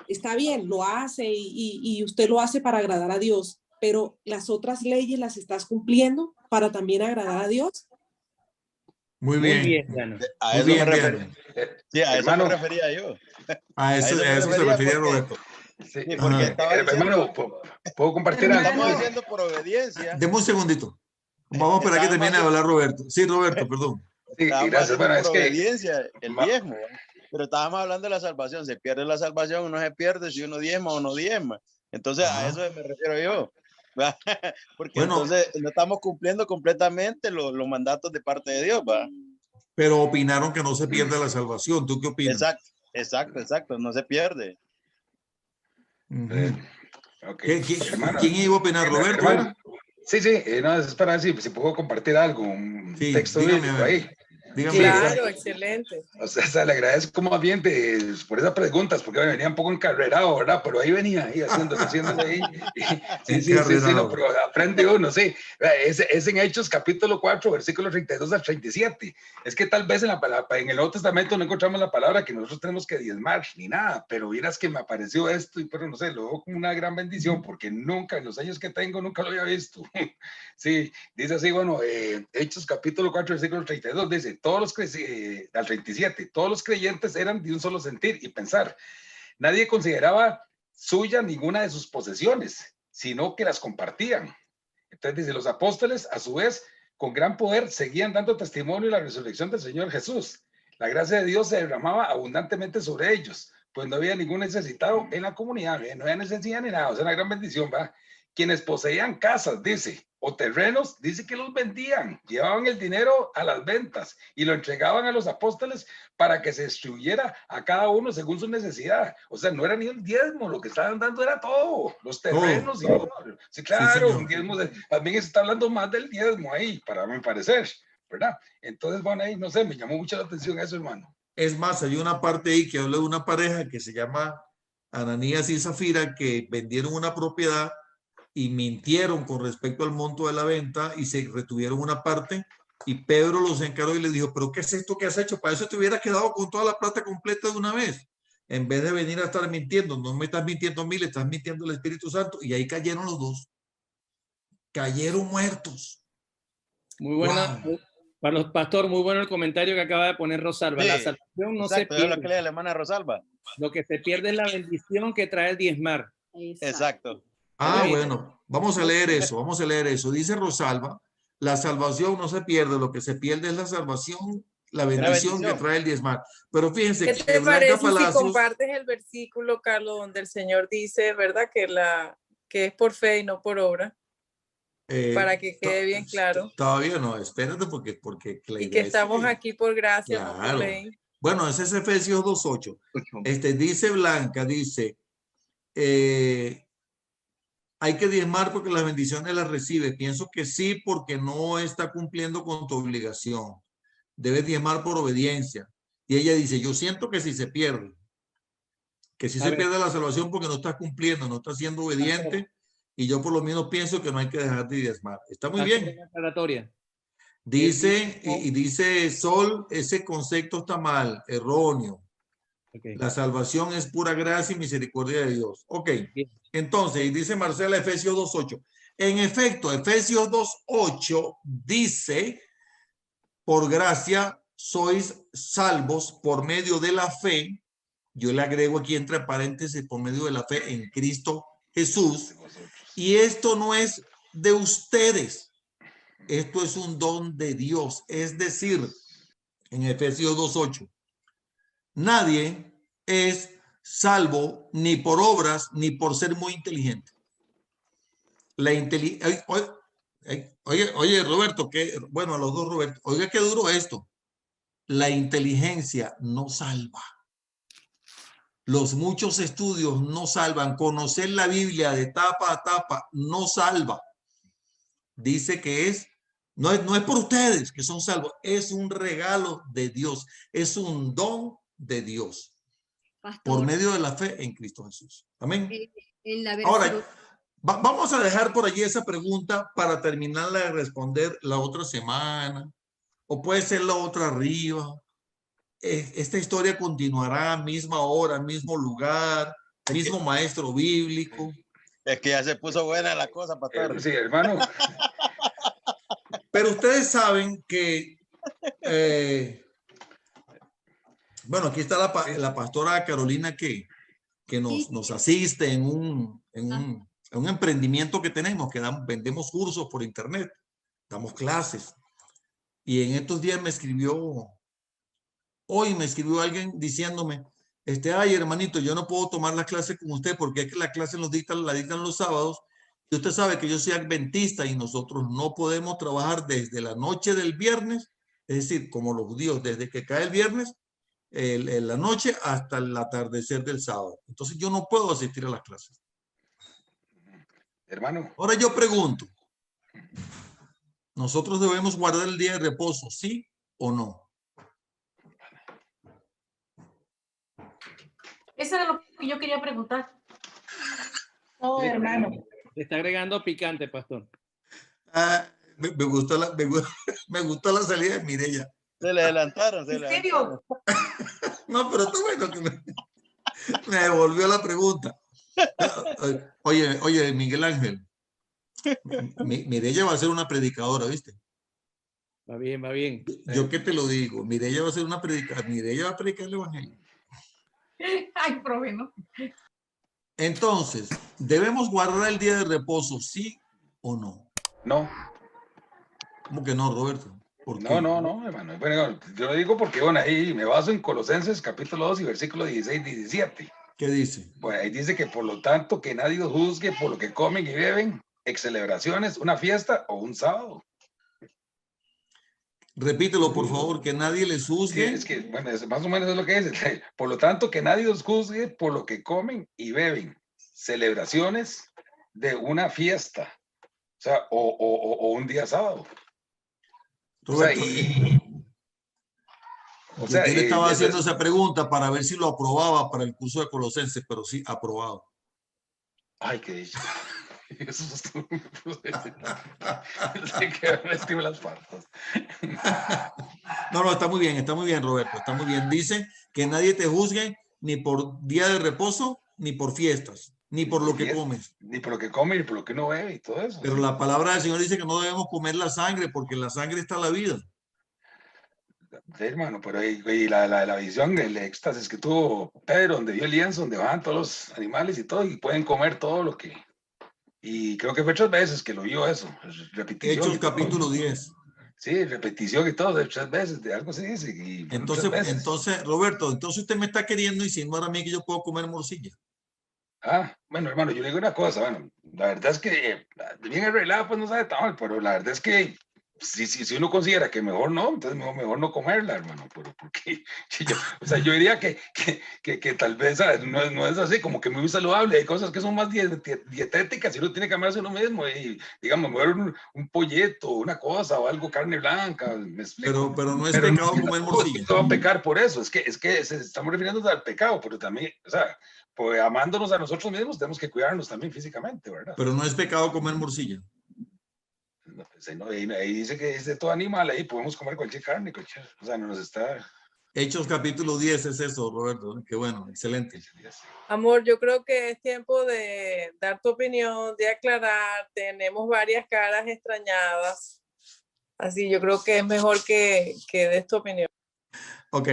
está bien, lo hace y usted lo hace para agradar a Dios, pero las otras leyes las estás cumpliendo para también agradar a Dios. Muy bien. A eso me refería. Sí, a eso me refería yo. A eso se refería Roberto. Sí, porque estaba diciendo, ¿puedo compartir algo? Estamos haciendo por obediencia. Deme un segundito. Vamos a esperar que termine de hablar Roberto. Sí, Roberto, perdón. Sí, gracias. Bueno, es que obediencia, el diezmo. Pero estábamos hablando de la salvación. Se pierde la salvación o no se pierde si uno diezma o no diezma. Entonces, a eso me refiero yo. Porque entonces no estamos cumpliendo completamente los mandatos de parte de Dios, ¿va? Pero opinaron que no se pierde la salvación. ¿Tú qué opinas? Exacto, no se pierde. Okay. ¿Quién iba a opinar, Roberto? Hermano, sí, no, es para ver si puedo compartir algo, un texto bíblico ahí. Dígame. Claro, excelente. O sea, le agradezco más bien por esas preguntas, porque venía un poco encarrerado, ¿verdad? Pero ahí venía, haciéndole ahí. Sí, no, pero aprende uno, sí. Es en Hechos capítulo 4, versículos 32 al 37. Es que tal vez en el Nuevo Testamento no encontramos la palabra que nosotros tenemos que diezmar, ni nada, pero vieras que me apareció esto, pero no sé, lo veo como una gran bendición, porque nunca, en los años que tengo, nunca lo había visto. Sí, dice así, bueno, Hechos capítulo 4, versículo 32, dice, al 37, todos los creyentes eran de un solo sentir y pensar. Nadie consideraba suya ninguna de sus posesiones, sino que las compartían. Entonces dice, los apóstoles, a su vez, con gran poder, seguían dando testimonio de la resurrección del Señor Jesús. La gracia de Dios se derramaba abundantemente sobre ellos, pues no había ningún necesitado en la comunidad, no había necesidad ni nada, o sea, una gran bendición, ¿va? Quienes poseían casas, dice, o terrenos, dice que los vendían, llevaban el dinero a las ventas y lo entregaban a los apóstoles para que se distribuyera a cada uno según su necesidad. O sea, no era ni un diezmo, lo que estaban dando era todo, los terrenos. Sí, claro, un diezmo, también se está hablando más del diezmo ahí, para mi parecer, ¿verdad? Entonces, bueno, ahí, no sé, me llamó mucho la atención eso, hermano. Es más, hay una parte ahí que habla de una pareja que se llama Ananías y Zafira, que vendieron una propiedad y mintieron con respecto al monto de la venta y se retuvieron una parte. Y Pedro los encaró y le dijo, ¿pero qué es esto que has hecho? Para eso te hubiera quedado con toda la plata completa de una vez. En vez de venir a estar mintiendo, no me estás mintiendo a mí, le estás mintiendo al Espíritu Santo. Y ahí cayeron los dos. Cayeron muertos. Muy buena. Wow. Para los pastores, muy bueno el comentario que acaba de poner Rosalba. Sí, la salvación no exacto, se pierde. es lo que lee la hermana Rosalba. Lo que se pierde es la bendición que trae el diezmar. Exacto. Ah, bueno, vamos a leer eso, vamos a leer eso. Dice Rosalba, la salvación no se pierde, lo que se pierde es la salvación, la bendición que trae el diezmar. Pero fíjense ¿qué te parece si compartes el versículo, Carlos, donde el Señor dice, verdad, que es por fe y no por obra? Para que quede bien claro. Todavía no, espérate porque y que estamos aquí por gracia, claro. No por ley. Bueno, ese es Efesios 2:8. Dice Blanca, dice, hay que diezmar porque las bendiciones las recibe. Pienso que sí, porque no está cumpliendo con tu obligación. Debes diezmar por obediencia. Y ella dice, yo siento que si se pierde, que si se pierde la salvación porque no estás cumpliendo, no estás siendo obediente. Y yo por lo menos pienso que no hay que dejar de diezmar. Está muy bien. Dice, y dice Sol, ese concepto está mal, erróneo. La salvación es pura gracia y misericordia de Dios. Ok, entonces, y dice Marcela, Efesios 2:8. En efecto, Efesios 2:8 dice, por gracia sois salvos por medio de la fe. Yo le agrego aquí entre paréntesis, por medio de la fe en Cristo Jesús. Y esto no es de ustedes. Esto es un don de Dios. Es decir, en Efesios 2:8, nadie es salvo ni por obras ni por ser muy inteligente. La inteligencia. Oye, Roberto, bueno, a los dos, Roberto, oiga, qué duro esto. La inteligencia no salva. Los muchos estudios no salvan. Conocer la Biblia de tapa a tapa no salva. Dice que no es por ustedes que son salvos. Es un regalo de Dios. Es un don de Dios. Pastor, por medio de la fe en Cristo Jesús. Amén. Ahora, vamos a dejar por allí esa pregunta para terminarla de responder la otra semana. O puede ser la otra arriba. Esta historia continuará, misma hora, mismo lugar, mismo maestro bíblico. Es que ya se puso buena la cosa, pastor. Sí, hermano. Pero ustedes saben que, bueno, aquí está la pastora Carolina que nos asiste en un emprendimiento que tenemos, que vendemos cursos por internet, damos clases. Y en estos días hoy me escribió alguien diciéndome, ay, hermanito, yo no puedo tomar la clase con usted porque es que la clase la dictan los sábados. Y usted sabe que yo soy adventista y nosotros no podemos trabajar desde la noche del viernes, es decir, como los judíos, desde que cae el viernes, en la noche hasta el atardecer del sábado. Entonces yo no puedo asistir a las clases. Hermano. Ahora yo pregunto, ¿nosotros debemos guardar el día de reposo, sí o no? Eso era lo que yo quería preguntar. No, hermano. Le está agregando picante, pastor. Me gustó la salida de Mireya. Se le adelantaron. ¿En serio? No, pero está bueno que me devolvió la pregunta. Oye, Miguel Ángel. Mireya va a ser una predicadora, ¿viste? Va bien, va bien. Yo qué te lo digo. Mireya va a ser una predicadora. Mireya va a predicar el evangelio. Ay, probemos. Entonces, ¿debemos guardar el día de reposo, sí o no? No. ¿Cómo que no, Roberto? ¿Por qué? No, hermano. Bueno, yo lo digo porque, bueno, ahí me baso en Colosenses capítulo 2 y versículo 16 y 17. ¿Qué dice? Pues ahí dice que por lo tanto que nadie os juzgue por lo que comen y beben, ex celebraciones, una fiesta o un sábado. Repítelo, por favor, que nadie les juzgue. Sí, es que, bueno, más o menos es lo que dice. Por lo tanto, que nadie os juzgue por lo que comen y beben. Celebraciones de una fiesta. O sea, o un día sábado. Roberto, yo le estaba haciendo esa pregunta para ver si lo aprobaba para el curso de Colosenses, pero sí, aprobado. Ay, qué dicho. No, está muy bien, Roberto, está muy bien. Dice que nadie te juzgue ni por día de reposo, ni por fiestas, ni por lo que comes. Ni por lo que come, ni por lo que uno bebe y todo eso. Pero la palabra del Señor dice que no debemos comer la sangre, porque en la sangre está la vida. Sí, hermano, pero ahí la visión, el éxtasis que tuvo Pedro, donde vio el lienzo, donde bajan todos los animales y todo, y pueden comer todo lo que... Y creo que fue 3 veces que lo vio eso, repetición. Hechos capítulo 10. Sí, repetición y todo, de 3 veces, de algo se dice. Y entonces, Roberto, entonces usted me está queriendo insinuar a mí que yo puedo comer morcilla. Bueno, hermano, yo le digo una cosa, bueno, la verdad es que bien arreglado, pues no sabe tan mal, pero la verdad es que si uno considera que mejor no, entonces mejor no comerla, hermano, porque yo diría que tal vez no es así, como que muy saludable, hay cosas que son más dietéticas y uno tiene que amarse uno mismo y, digamos, mover un pollito, una cosa o algo, carne blanca, me explico. Pero no es pecado comer morcilla. No va a pecar por eso, es que estamos refiriéndonos al pecado, pero también, o sea, pues amándonos a nosotros mismos, tenemos que cuidarnos también físicamente, ¿verdad? Pero no es pecado comer morcilla. No, pues ahí dice que es de todo animal, ahí podemos comer cualquier carne, o sea, no nos está... Hechos capítulo 10 es eso, Roberto, qué bueno, excelente. Amor, yo creo que es tiempo de dar tu opinión, de aclarar, tenemos varias caras extrañadas, así yo creo que es mejor que des tu opinión. Ok.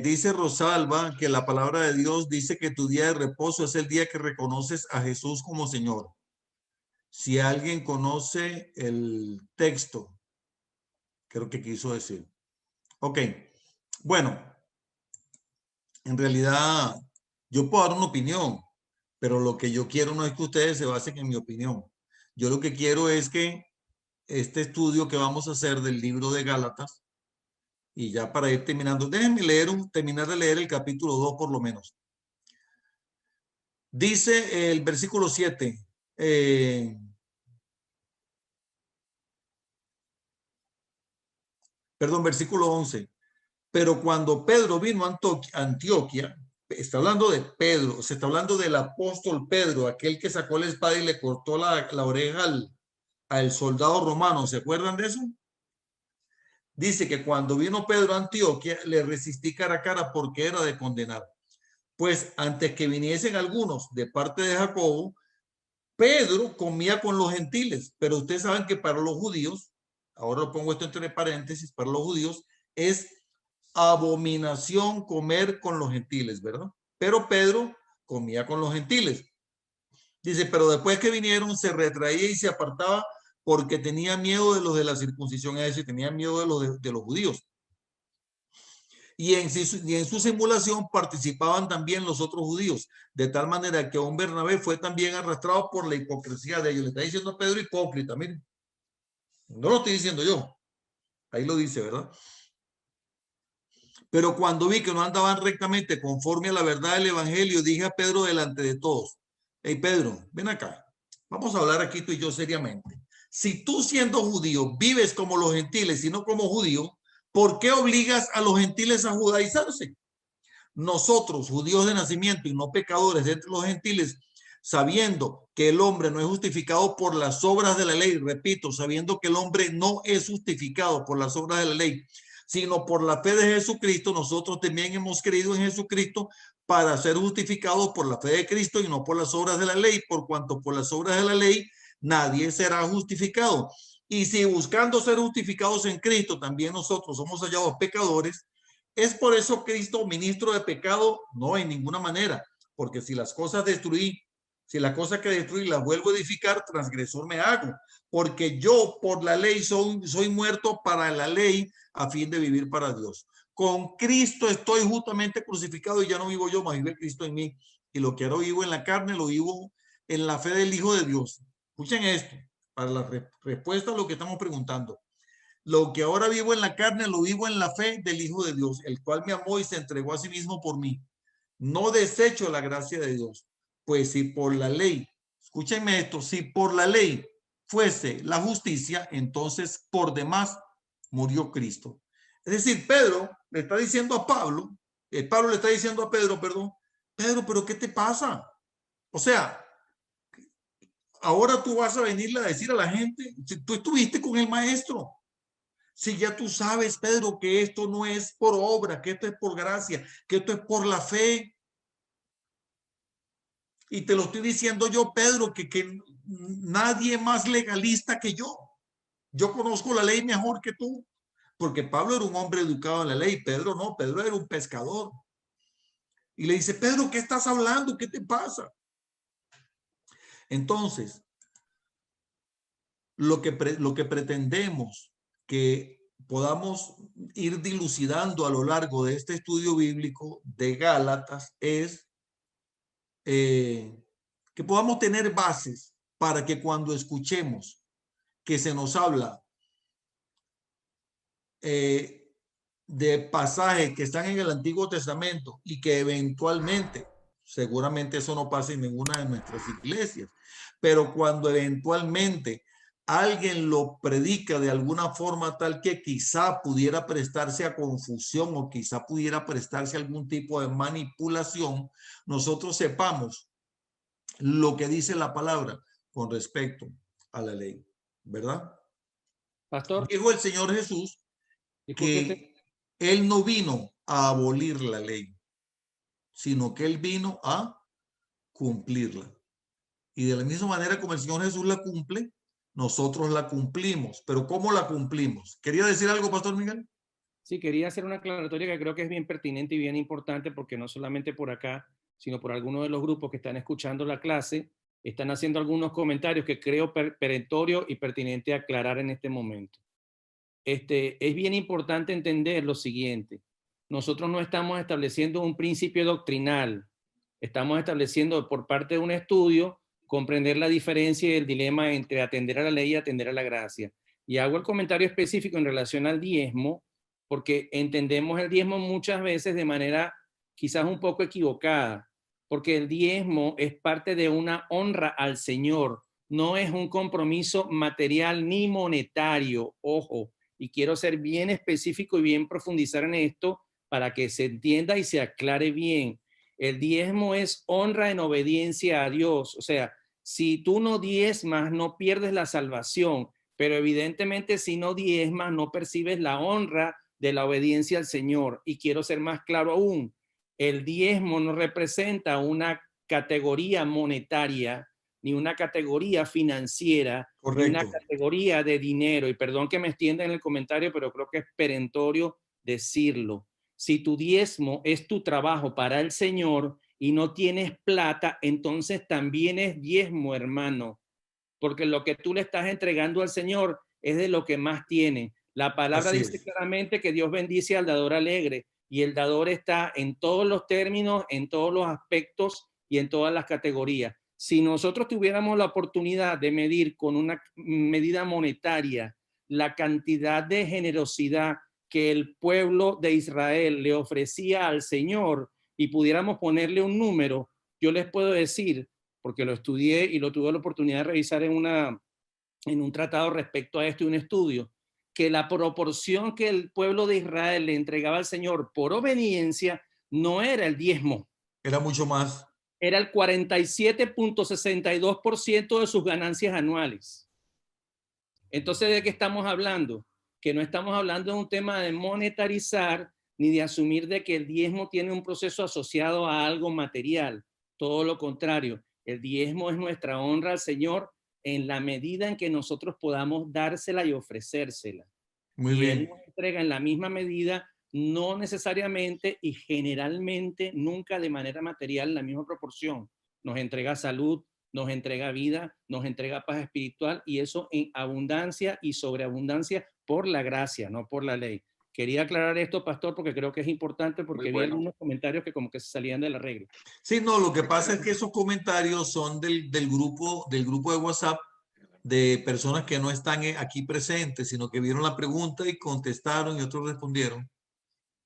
Dice Rosalba que la palabra de Dios dice que tu día de reposo es el día que reconoces a Jesús como Señor. Si alguien conoce el texto, creo que quiso decir. Ok, bueno, en realidad yo puedo dar una opinión, pero lo que yo quiero no es que ustedes se basen en mi opinión. Yo lo que quiero es que este estudio que vamos a hacer del libro de Gálatas, y ya para ir terminando, déjenme terminar de leer el capítulo 2 por lo menos. Dice el versículo 7, versículo 11. Pero cuando Pedro vino a Antioquia, está hablando de Pedro, se está hablando del apóstol Pedro, aquel que sacó la espada y le cortó la oreja al soldado romano. ¿Se acuerdan de eso? Dice que cuando vino Pedro a Antioquia, le resistí cara a cara porque era de condenar. Pues antes que viniesen algunos de parte de Jacobo, Pedro comía con los gentiles, pero ustedes saben que para los judíos, ahora lo pongo esto entre paréntesis, para los judíos es abominación comer con los gentiles, ¿verdad? Pero Pedro comía con los gentiles. Dice, pero después que vinieron se retraía y se apartaba porque tenía miedo de los de la circuncisión, es decir, tenía miedo de los judíos. Y en su simulación participaban también los otros judíos, de tal manera que un Bernabé fue también arrastrado por la hipocresía de ellos. Le está diciendo a Pedro hipócrita, miren. No lo estoy diciendo yo. Ahí lo dice, ¿verdad? Pero cuando vi que no andaban rectamente conforme a la verdad del evangelio, dije a Pedro delante de todos, hey Pedro, ven acá. Vamos a hablar aquí tú y yo seriamente. Si tú siendo judío vives como los gentiles y no como judío, ¿por qué obligas a los gentiles a judaizarse? Nosotros, judíos de nacimiento y no pecadores de entre los gentiles, sabiendo que el hombre no es justificado por las obras de la ley, repito, sabiendo que el hombre no es justificado por las obras de la ley, sino por la fe de Jesucristo, nosotros también hemos creído en Jesucristo para ser justificados por la fe de Cristo y no por las obras de la ley, por cuanto por las obras de la ley nadie será justificado. Y si buscando ser justificados en Cristo, también nosotros somos hallados pecadores, ¿es por eso Cristo ministro de pecado? No, en ninguna manera, porque si las cosas destruí, si la cosa que destruí la vuelvo a edificar, transgresor me hago, porque yo por la ley soy muerto para la ley a fin de vivir para Dios. Con Cristo estoy justamente crucificado y ya no vivo yo, mas vive Cristo en mí. Y lo que ahora vivo en la carne, lo vivo en la fe del Hijo de Dios. Escuchen esto, para la respuesta a lo que estamos preguntando. Lo que ahora vivo en la carne, lo vivo en la fe del Hijo de Dios, el cual me amó y se entregó a sí mismo por mí. No desecho la gracia de Dios, pues si por la ley, escúchenme esto, si por la ley fuese la justicia, entonces por demás murió Cristo. Es decir, Pedro le está diciendo a Pablo, Pablo le está diciendo a Pedro, perdón, Pedro, pero ¿qué te pasa? O sea, ahora tú vas a venirle a decir a la gente, si tú estuviste con el maestro, si ya tú sabes, Pedro, que esto no es por obra, que esto es por gracia, que esto es por la fe. Y te lo estoy diciendo yo, Pedro, que nadie más legalista que yo. Yo conozco la ley mejor que tú, porque Pablo era un hombre educado en la ley, Pedro no, Pedro era un pescador. Y le dice, Pedro, ¿qué estás hablando? ¿Qué te pasa? Entonces, lo que pretendemos que podamos ir dilucidando a lo largo de este estudio bíblico de Gálatas es que podamos tener bases para que cuando escuchemos que se nos habla de pasajes que están en el Antiguo Testamento y que eventualmente, seguramente eso no pasa en ninguna de nuestras iglesias, pero cuando eventualmente alguien lo predica de alguna forma tal que quizá pudiera prestarse a confusión o quizá pudiera prestarse a algún tipo de manipulación, nosotros sepamos lo que dice la palabra con respecto a la ley, ¿verdad? Pastor. Dijo el Señor Jesús que él no vino a abolir la ley, sino que él vino a cumplirla. Y de la misma manera como el Señor Jesús la cumple, nosotros la cumplimos. Pero ¿cómo la cumplimos? ¿Quería decir algo, Pastor Miguel? Sí, quería hacer una aclaratoria que creo que es bien pertinente y bien importante, porque no solamente por acá, sino por algunos de los grupos que están escuchando la clase, están haciendo algunos comentarios que creo perentorio y pertinente aclarar en este momento. Es bien importante entender lo siguiente. Nosotros no estamos estableciendo un principio doctrinal. Estamos estableciendo por parte de un estudio comprender la diferencia y el dilema entre atender a la ley y atender a la gracia. Y hago el comentario específico en relación al diezmo, porque entendemos el diezmo muchas veces de manera quizás un poco equivocada, porque el diezmo es parte de una honra al Señor, no es un compromiso material ni monetario, ojo, y quiero ser bien específico y bien profundizar en esto para que se entienda y se aclare bien. El diezmo es honra en obediencia a Dios, o sea, si tú no diezmas, no pierdes la salvación, pero evidentemente si no diezmas, no percibes la honra de la obediencia al Señor. Y quiero ser más claro aún, el diezmo no representa una categoría monetaria, ni una categoría financiera, correcto, ni una categoría de dinero. Y perdón que me extienda en el comentario, pero creo que es perentorio decirlo. Si tu diezmo es tu trabajo para el Señor y no tienes plata, entonces también es diezmo, hermano, porque lo que tú le estás entregando al Señor es de lo que más tiene. La palabra Así dice es. claramente que Dios bendice al dador alegre, y el dador está en todos los términos, en todos los aspectos y en todas las categorías. Si nosotros tuviéramos la oportunidad de medir con una medida monetaria la cantidad de generosidad que el pueblo de Israel le ofrecía al Señor y pudiéramos ponerle un número, yo les puedo decir, porque lo estudié y lo tuve la oportunidad de revisar en un tratado respecto a esto y un estudio, que la proporción que el pueblo de Israel le entregaba al Señor por obediencia no era el diezmo. Era mucho más. Era el 47.62% de sus ganancias anuales. Entonces, ¿de qué estamos hablando? Que no estamos hablando de un tema de monetarizar ni de asumir de que el diezmo tiene un proceso asociado a algo material. Todo lo contrario, el diezmo es nuestra honra al Señor en la medida en que nosotros podamos dársela y ofrecérsela. Muy bien. Él nos entrega en la misma medida, no necesariamente y generalmente nunca de manera material en la misma proporción. Nos entrega salud, nos entrega vida, nos entrega paz espiritual, y eso en abundancia y sobreabundancia por la gracia, no por la ley. Quería aclarar esto, pastor, porque creo que es importante, porque vi algunos comentarios que como que se salían de la regla. Sí, no, lo que pasa es que esos comentarios son del grupo de WhatsApp de personas que no están aquí presentes, sino que vieron la pregunta y contestaron y otros respondieron.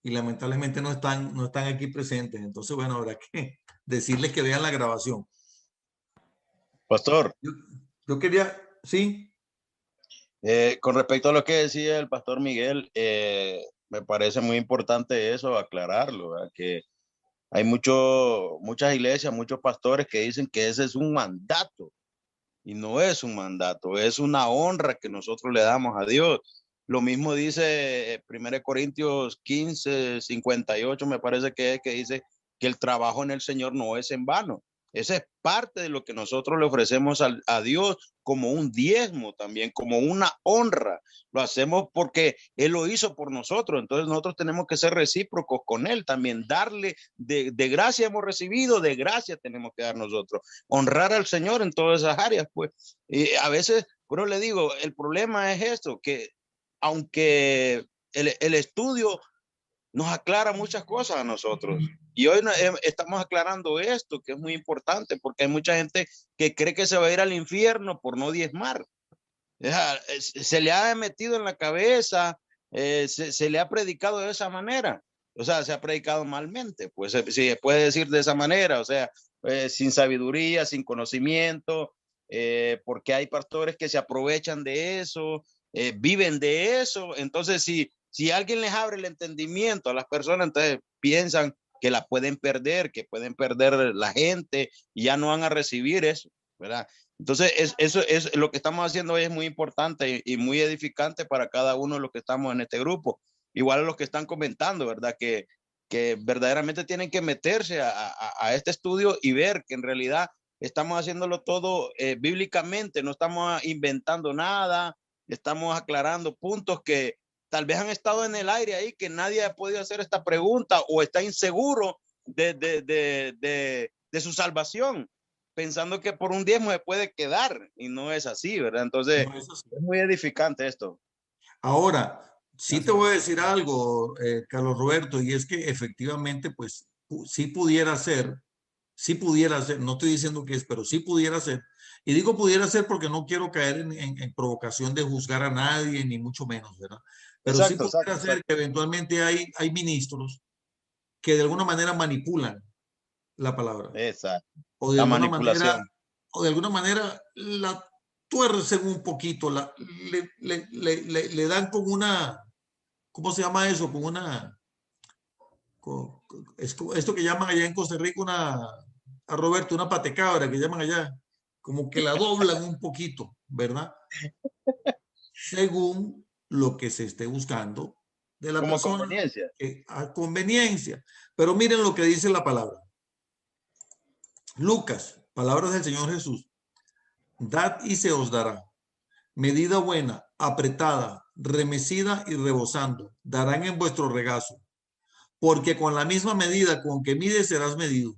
Y lamentablemente no están aquí presentes. Entonces, bueno, habrá que decirles que vean la grabación. Pastor. Yo quería, sí. Con respecto a lo que decía el pastor Miguel, me parece muy importante eso, aclararlo, ¿verdad? Que hay muchas iglesias, muchos pastores que dicen que ese es un mandato y no es un mandato, es una honra que nosotros le damos a Dios. Lo mismo dice 1 Corintios 15, 58, me parece que dice que el trabajo en el Señor no es en vano. Esa es parte de lo que nosotros le ofrecemos a Dios como un diezmo también, como una honra. Lo hacemos porque Él lo hizo por nosotros. Entonces nosotros tenemos que ser recíprocos con Él también. Darle de gracia hemos recibido, de gracia tenemos que dar nosotros. Honrar al Señor en todas esas áreas, pues. Y a veces, pero le digo, el problema es esto, que aunque el estudio nos aclara muchas cosas a nosotros. Y hoy estamos aclarando esto, que es muy importante, porque hay mucha gente que cree que se va a ir al infierno por no diezmar. Se le ha metido en la cabeza, se le ha predicado de esa manera. O sea, se ha predicado malmente, pues si se puede decir de esa manera, o sea, sin sabiduría, sin conocimiento, porque hay pastores que se aprovechan de eso, viven de eso. Entonces, si alguien les abre el entendimiento a las personas, entonces piensan que la pueden perder, que pueden perder la gente y ya no van a recibir eso, ¿verdad? Entonces, eso es lo que estamos haciendo hoy, es muy importante y muy edificante para cada uno de los que estamos en este grupo. Igual a los que están comentando, ¿verdad? Que verdaderamente tienen que meterse a este estudio y ver que en realidad estamos haciéndolo todo bíblicamente, no estamos inventando nada, estamos aclarando puntos que tal vez han estado en el aire ahí, que nadie ha podido hacer esta pregunta o está inseguro de su salvación, pensando que por un diezmo se puede quedar y no es así, ¿verdad? Entonces, no es muy edificante esto. Ahora, sí te voy a decir algo, Carlos Roberto, y es que efectivamente, pues, sí pudiera ser, no estoy diciendo que es, pero sí pudiera ser. Y digo pudiera ser porque no quiero caer en provocación de juzgar a nadie, ni mucho menos, ¿verdad? Pero sí pudiera ser que eventualmente hay ministros que de alguna manera manipulan la palabra. Exacto. O de alguna manera, de alguna manera la tuercen un poquito, le dan con una, ¿cómo se llama eso? Con una, esto que llaman allá en Costa Rica a Roberto, una patecabra que llaman allá, como que la doblan un poquito, ¿verdad? Según lo que se esté buscando de la persona. Conveniencia. A conveniencia. Pero miren lo que dice la palabra. Lucas, palabras del Señor Jesús. Dad y se os dará. Medida buena, apretada, remecida y rebosando, darán en vuestro regazo. Porque con la misma medida con que mides serás medido.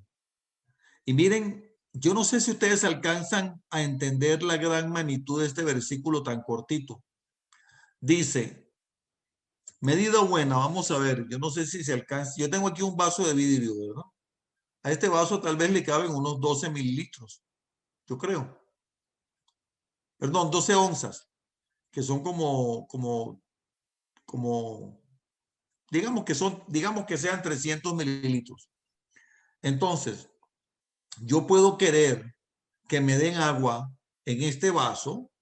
Y miren, yo no sé si ustedes alcanzan a entender la gran magnitud de este versículo tan cortito. Dice, medida buena, vamos a ver, yo no sé si se alcanza. Yo tengo aquí un vaso de vidrio, ¿verdad? A este vaso tal vez le caben unos 12 mililitros, yo creo. Perdón, 12 onzas, que son como, digamos que sean 300 mililitros. Entonces, yo puedo querer que me den agua en este vaso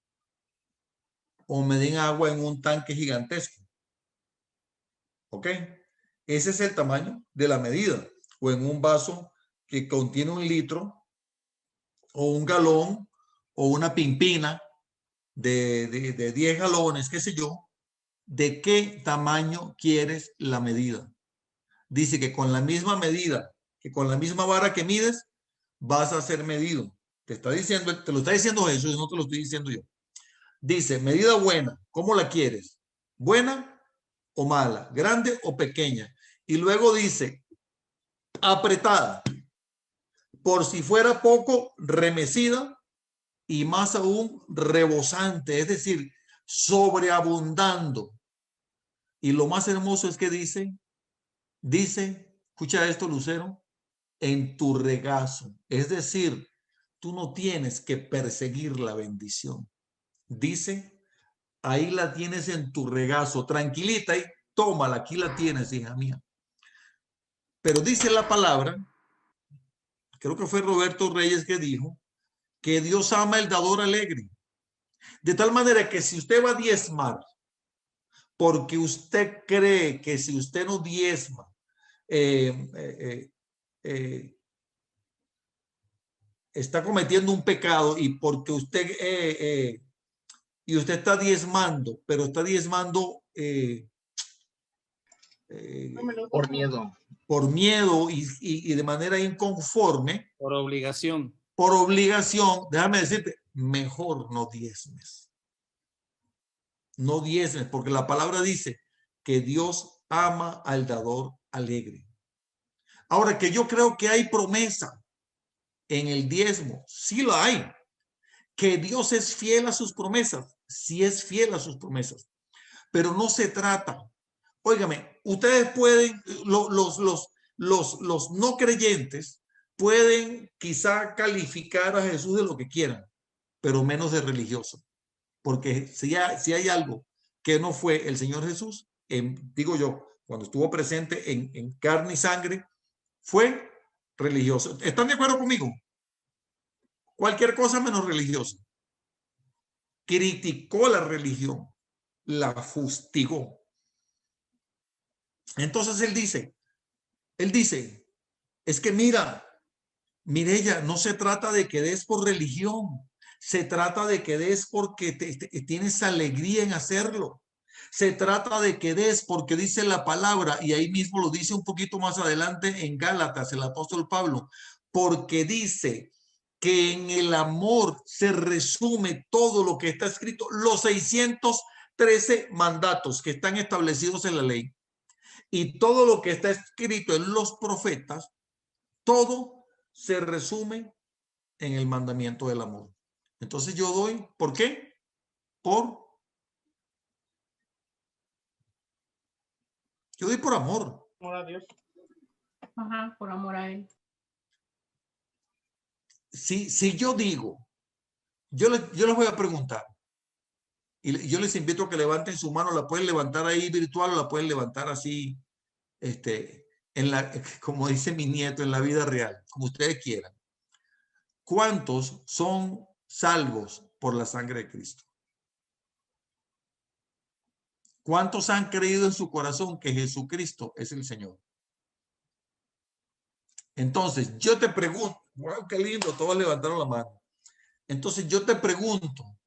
o me den agua en un tanque gigantesco. ¿Ok? Ese es el tamaño de la medida. O en un vaso que contiene 1 litro o 1 galón o una pimpina de 10 galones, qué sé yo. ¿De qué tamaño quieres la medida? Dice que con la misma medida, que con la misma vara que mides, vas a ser medido. Te lo está diciendo Jesús, no te lo estoy diciendo yo. Dice, medida buena, ¿cómo la quieres? ¿Buena o mala? ¿Grande o pequeña? Y luego dice, apretada, por si fuera poco, remecida y más aún rebosante, es decir, sobreabundando. Y lo más hermoso es que dice, escucha esto, Lucero, en tu regazo. Es decir, tú no tienes que perseguir la bendición. Dice, ahí la tienes en tu regazo, tranquilita y tómala, aquí la tienes, hija mía. Pero dice la palabra, creo que fue Roberto Reyes que dijo, que Dios ama el dador alegre. De tal manera que si usted va a diezmar, porque usted cree que si usted no diezma, está cometiendo un pecado y porque usted está diezmando, pero está diezmando por miedo. Por miedo y de manera inconforme. Por obligación. Por obligación, déjame decirte, mejor no diezmes. No diezmes, porque la palabra dice que Dios ama al dador alegre. Ahora, que yo creo que hay promesa en el diezmo, sí lo hay. Que Dios es fiel a sus promesas, sí es fiel a sus promesas. Pero no se trata. Óigame, ustedes pueden, los no creyentes pueden quizá calificar a Jesús de lo que quieran, pero menos de religioso. Porque si hay algo que no fue el Señor Jesús, digo yo, cuando estuvo presente en carne y sangre, fue religioso. ¿Están de acuerdo conmigo? Cualquier cosa menos religioso. Criticó la religión, la fustigó. Entonces él dice, es que mira, Mireya, no se trata de que des por religión, se trata de que des porque tienes alegría en hacerlo. Se trata de que des porque dice la palabra, y ahí mismo lo dice un poquito más adelante en Gálatas, el apóstol Pablo, porque dice que en el amor se resume todo lo que está escrito, los 613 mandatos que están establecidos en la ley y todo lo que está escrito en los profetas, todo se resume en el mandamiento del amor. Entonces yo doy, ¿por qué? Yo doy por amor. Por amor a Dios. Ajá, por amor a Él. Si yo digo, yo les voy a preguntar, y yo les invito a que levanten su mano, la pueden levantar ahí virtual o la pueden levantar así, como dice mi nieto, en la vida real, como ustedes quieran. ¿Cuántos son salvos por la sangre de Cristo? ¿Cuántos han creído en su corazón que Jesucristo es el Señor? Entonces, yo te pregunto, wow, qué lindo, todos levantaron la mano. Entonces, yo te pregunto,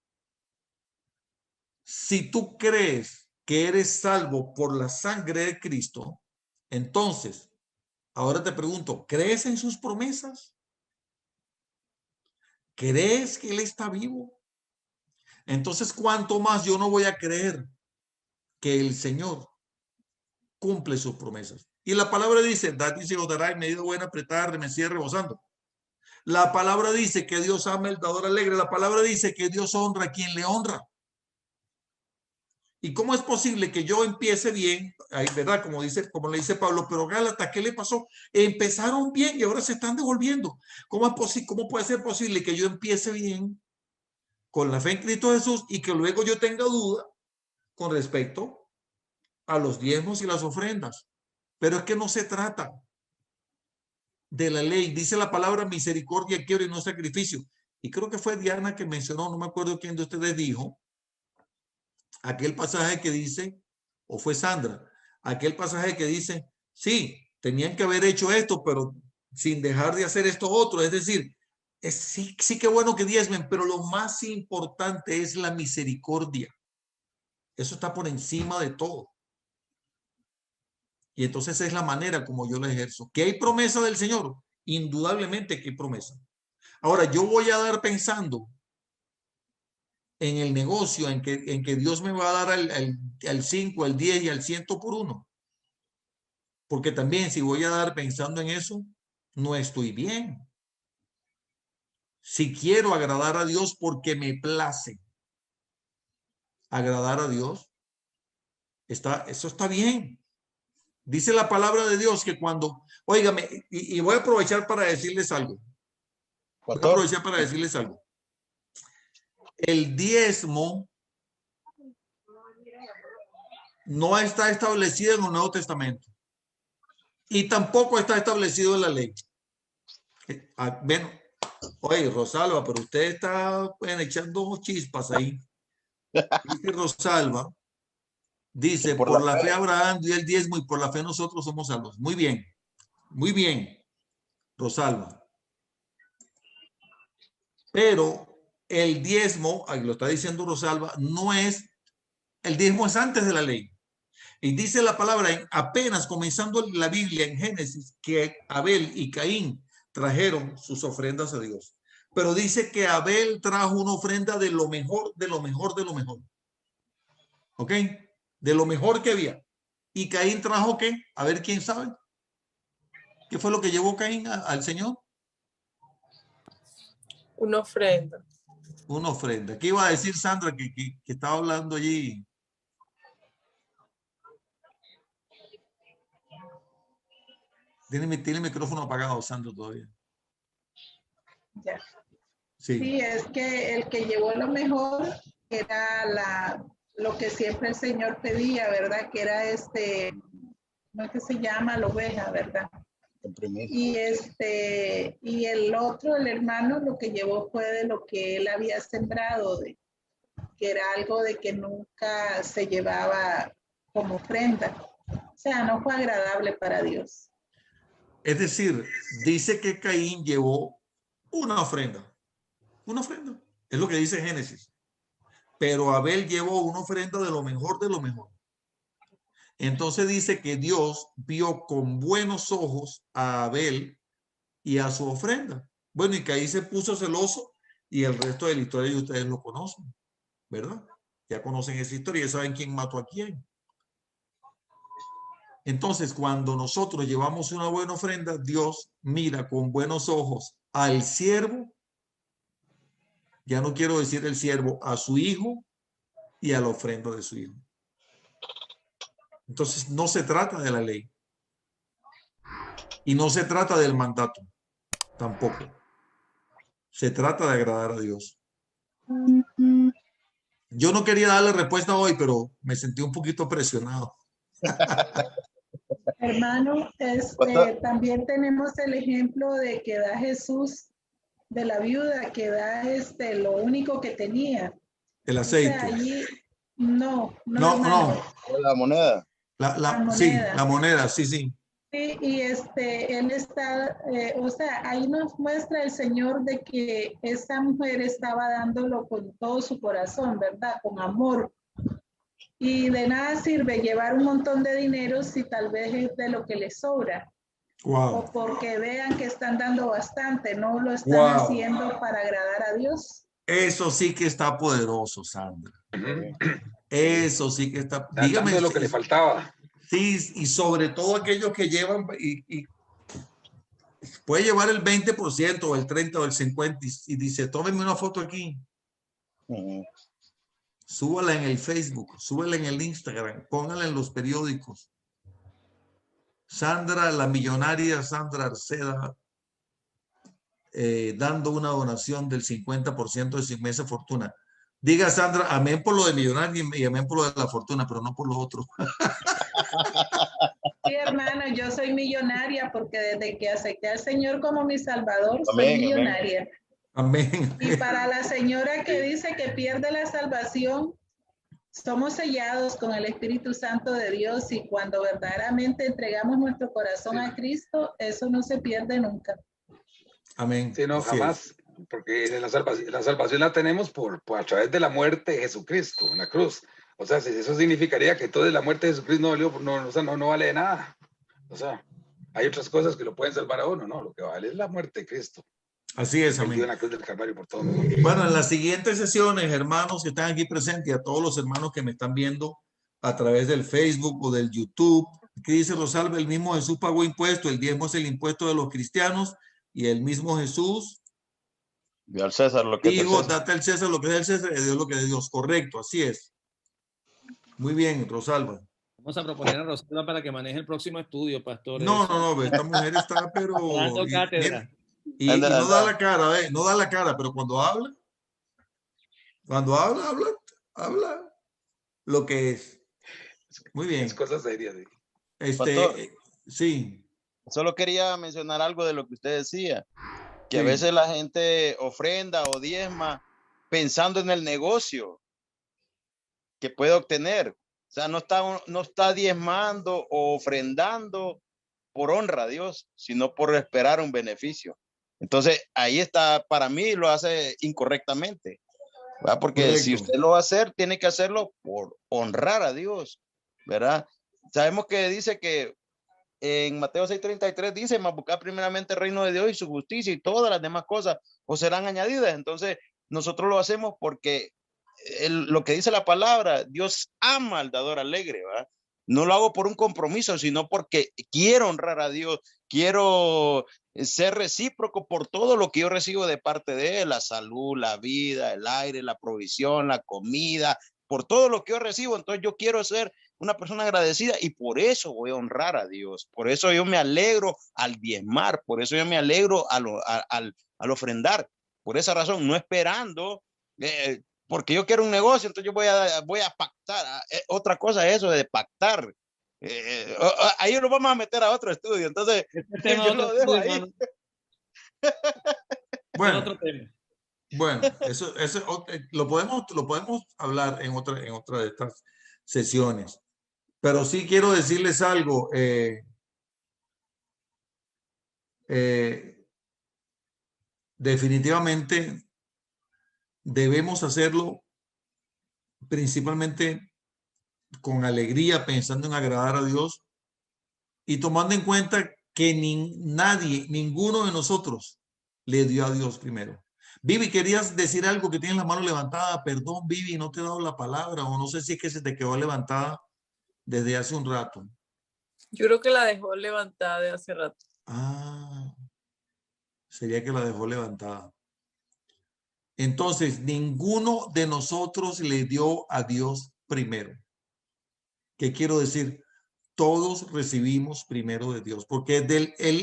si tú crees que eres salvo por la sangre de Cristo, entonces, ahora te pregunto, ¿crees en sus promesas? ¿Crees que Él está vivo? Entonces, ¿cuánto más yo no voy a creer que el Señor cumple sus promesas? Y la palabra dice, dad y se os dará, en medida buena, apretada, remecida, rebosando. La palabra dice que Dios ama al dador alegre. La palabra dice que Dios honra a quien le honra. ¿Y cómo es posible que yo empiece bien? Ahí, ¿verdad? Como le dice Pablo, pero Gálatas, ¿qué le pasó? Empezaron bien y ahora se están devolviendo. ¿Cómo puede ser posible que yo empiece bien con la fe en Cristo Jesús y que luego yo tenga duda con respecto a los diezmos y las ofrendas? Pero es que no se trata de la ley. Dice la palabra misericordia quiero y no sacrificio. Y creo que fue Diana que mencionó, no me acuerdo quién de ustedes dijo, aquel pasaje que dice, o fue Sandra, aquel pasaje que dice, sí, tenían que haber hecho esto, pero sin dejar de hacer esto otro. Es decir, sí que bueno que diezmen, pero lo más importante es la misericordia. Eso está por encima de todo. Y entonces es la manera como yo la ejerzo. ¿Que hay promesa del Señor? Indudablemente que hay promesa. Ahora, yo voy a dar pensando en el negocio, en que Dios me va a dar al 5, al 10 y al 100 por uno. Porque también si voy a dar pensando en eso, no estoy bien. Si quiero agradar a Dios porque me place agradar a Dios, eso está bien. Dice la palabra de Dios que cuando, óigame, y voy a aprovechar para decirles algo. Voy a aprovechar para decirles algo. El diezmo no está establecido en el Nuevo Testamento y tampoco está establecido en la ley. Bueno, oye, Rosalba, pero usted está echando chispas ahí. Dice Rosalba, dice, por la fe Abraham dio el diezmo y por la fe nosotros somos salvos. Muy bien, Rosalba. Pero el diezmo, ahí lo está diciendo Rosalba, no es, el diezmo es antes de la ley. Y dice la palabra, apenas comenzando la Biblia en Génesis, que Abel y Caín trajeron sus ofrendas a Dios. Pero dice que Abel trajo una ofrenda de lo mejor, de lo mejor, de lo mejor. ¿Ok? De lo mejor que había. ¿Y Caín trajo qué? A ver, ¿quién sabe? ¿Qué fue lo que llevó Caín al Señor? Una ofrenda. Una ofrenda. ¿Qué iba a decir Sandra que estaba hablando allí? Tiene el micrófono apagado, Sandra, todavía. Ya. Sí. Sí, es que el que llevó lo mejor era lo que siempre el Señor pedía, ¿verdad? Que era ¿no es que se llama? La oveja, ¿verdad? Y y el otro, el hermano, lo que llevó fue de lo que él había sembrado, que era algo de que nunca se llevaba como ofrenda. O sea, no fue agradable para Dios. Es decir, dice que Caín llevó una ofrenda. Una ofrenda. Es lo que dice Génesis. Pero Abel llevó una ofrenda de lo mejor de lo mejor. Entonces dice que Dios vio con buenos ojos a Abel y a su ofrenda. Bueno, y Caín se puso celoso y el resto de la historia ustedes lo conocen, ¿verdad? Ya conocen esa historia, ya saben quién mató a quién. Entonces, cuando nosotros llevamos una buena ofrenda, Dios mira con buenos ojos al siervo, ya no quiero decir el siervo, a su hijo y a la ofrenda de su hijo. Entonces, no se trata de la ley. Y no se trata del mandato, tampoco. Se trata de agradar a Dios. Yo no quería darle respuesta hoy, pero me sentí un poquito presionado. Hermano, también tenemos el ejemplo de que da Jesús, de la viuda, que da lo único que tenía. El aceite. O sea, allí, no. La moneda. La moneda. Sí, la moneda, sí. Sí, y él está, o sea, ahí nos muestra el Señor de que esta mujer estaba dándolo con todo su corazón, ¿verdad? Con amor. Y de nada sirve llevar un montón de dinero si tal vez es de lo que les sobra. Wow. O porque vean que están dando bastante, no lo están haciendo para agradar a Dios. Eso sí que está poderoso, Sandra. Eso sí que está. Dígame lo que le faltaba. Sí, y sobre todo aquellos que llevan y puede llevar el 20% o el 30% o el 50% y dice, tómenme una foto aquí. Súbala en el Facebook, súbala en el Instagram, póngala en los periódicos. Sandra, la millonaria Sandra Arceda, dando una donación del 50% de su inmensa fortuna. Diga, Sandra, amén por lo de millonaria y amén por lo de la fortuna, pero no por lo otro. Sí, hermano, yo soy millonaria porque desde que acepté al Señor como mi Salvador, soy millonaria. Amén. Y para la señora que dice que pierde la salvación, somos sellados con el Espíritu Santo de Dios y cuando verdaderamente entregamos nuestro corazón a Cristo, eso no se pierde nunca. Amén. Sí, no, jamás. Porque la salvación la tenemos a través de la muerte de Jesucristo en la cruz. O sea, eso significaría que toda la muerte de Jesucristo no vale de nada. O sea, hay otras cosas que lo pueden salvar a uno, ¿no? Lo que vale es la muerte de Cristo. Así es, amén. En la cruz del Calvario por todo. Bueno, en las siguientes sesiones, hermanos que están aquí presentes y a todos los hermanos que me están viendo a través del Facebook o del YouTube, ¿qué dice Rosalba? El mismo Jesús pagó impuestos, el diezmo es el impuesto de los cristianos y el mismo Jesús dio al César lo que dijo, date al César lo que es del César y Dios lo que es de Dios. Correcto, así es. Muy bien, Rosalba. Vamos a proponer a Rosalba para que maneje el próximo estudio, pastor. No, esta mujer está, pero... Dando cátedra. Y no da la cara, no da la cara, pero cuando habla lo que es. Muy bien. Es cosas serias. Sí. Solo quería mencionar algo de lo que usted decía, que a veces la gente ofrenda o diezma pensando en el negocio que puede obtener. O sea, no está diezmando o ofrendando por honra a Dios, sino por esperar un beneficio. Entonces, ahí está, para mí lo hace incorrectamente, ¿verdad? Porque Correcto. si usted lo va a hacer, tiene que hacerlo por honrar a Dios, ¿verdad? Sabemos que dice que en Mateo 6:33 dice, mas buscar primeramente el reino de Dios y su justicia y todas las demás cosas os serán añadidas. Entonces, nosotros lo hacemos porque lo que dice la palabra, Dios ama al dador alegre, ¿verdad? No lo hago por un compromiso, sino porque quiero honrar a Dios, quiero ser recíproco por todo lo que yo recibo de parte de Él, la salud, la vida, el aire, la provisión, la comida, por todo lo que yo recibo. Entonces yo quiero ser una persona agradecida y por eso voy a honrar a Dios. Por eso yo me alegro al diezmar, por eso yo me alegro al ofrendar. Por esa razón, no esperando, porque yo quiero un negocio, entonces yo voy a pactar. Otra cosa es eso de pactar. Ahí lo vamos a meter a otro estudio. Entonces, yo lo dejo ahí. Bueno, Otro tema. bueno, eso lo podemos hablar en otra de estas sesiones. Pero sí quiero decirles algo. Definitivamente debemos hacerlo principalmente con alegría, pensando en agradar a Dios y tomando en cuenta que ninguno de nosotros le dio a Dios primero. Vivi, querías decir algo, que tienes la mano levantada. Perdón, Vivi, no te he dado la palabra, o no sé si es que se te quedó levantada desde hace un rato. Yo creo que la dejó levantada de hace rato. Ah, sería que la dejó levantada. Entonces, ninguno de nosotros le dio a Dios primero. ¿Qué quiero decir? Todos recibimos primero de Dios, porque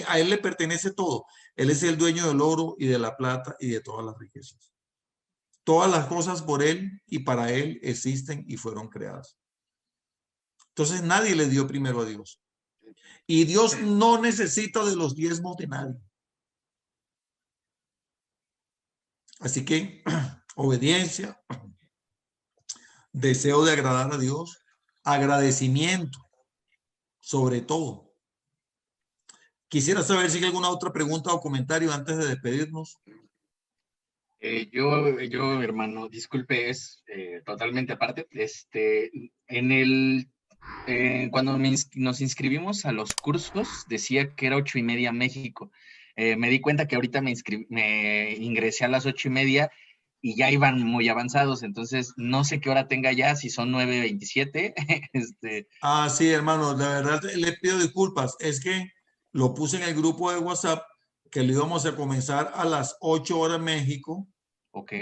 a Él le pertenece todo. Él es el dueño del oro y de la plata y de todas las riquezas. Todas las cosas por Él y para Él existen y fueron creadas. Entonces nadie le dio primero a Dios. Y Dios no necesita de los diezmos de nadie. Así que obediencia, deseo de agradar a Dios, agradecimiento, sobre todo. Quisiera saber si hay alguna otra pregunta o comentario antes de despedirnos. Yo, hermano, disculpe, es totalmente aparte. Cuando nos inscribimos a los cursos, decía que era 8:30 México. Me di cuenta que ahorita me ingresé a las 8:30 y ya iban muy avanzados, entonces no sé qué hora tenga ya, si son 9:27. Ah, sí, hermano, la verdad le pido disculpas, es que lo puse en el grupo de WhatsApp que lo íbamos a comenzar a las 8 horas México. Ok.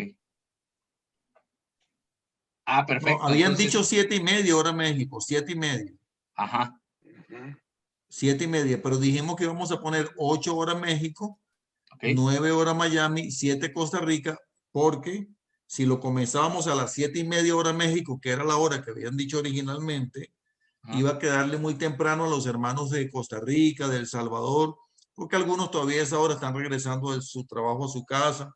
Ah, perfecto. No, habían dicho 7:30 hora México, 7:30. Ajá. 7:30, pero dijimos que íbamos a poner 8 horas México, okay. 9 horas Miami, 7 Costa Rica, porque si lo comenzábamos a las 7:30 hora México, que era la hora que habían dicho originalmente, iba a quedarle muy temprano a los hermanos de Costa Rica, de El Salvador, porque algunos todavía a esa hora están regresando de su trabajo a su casa.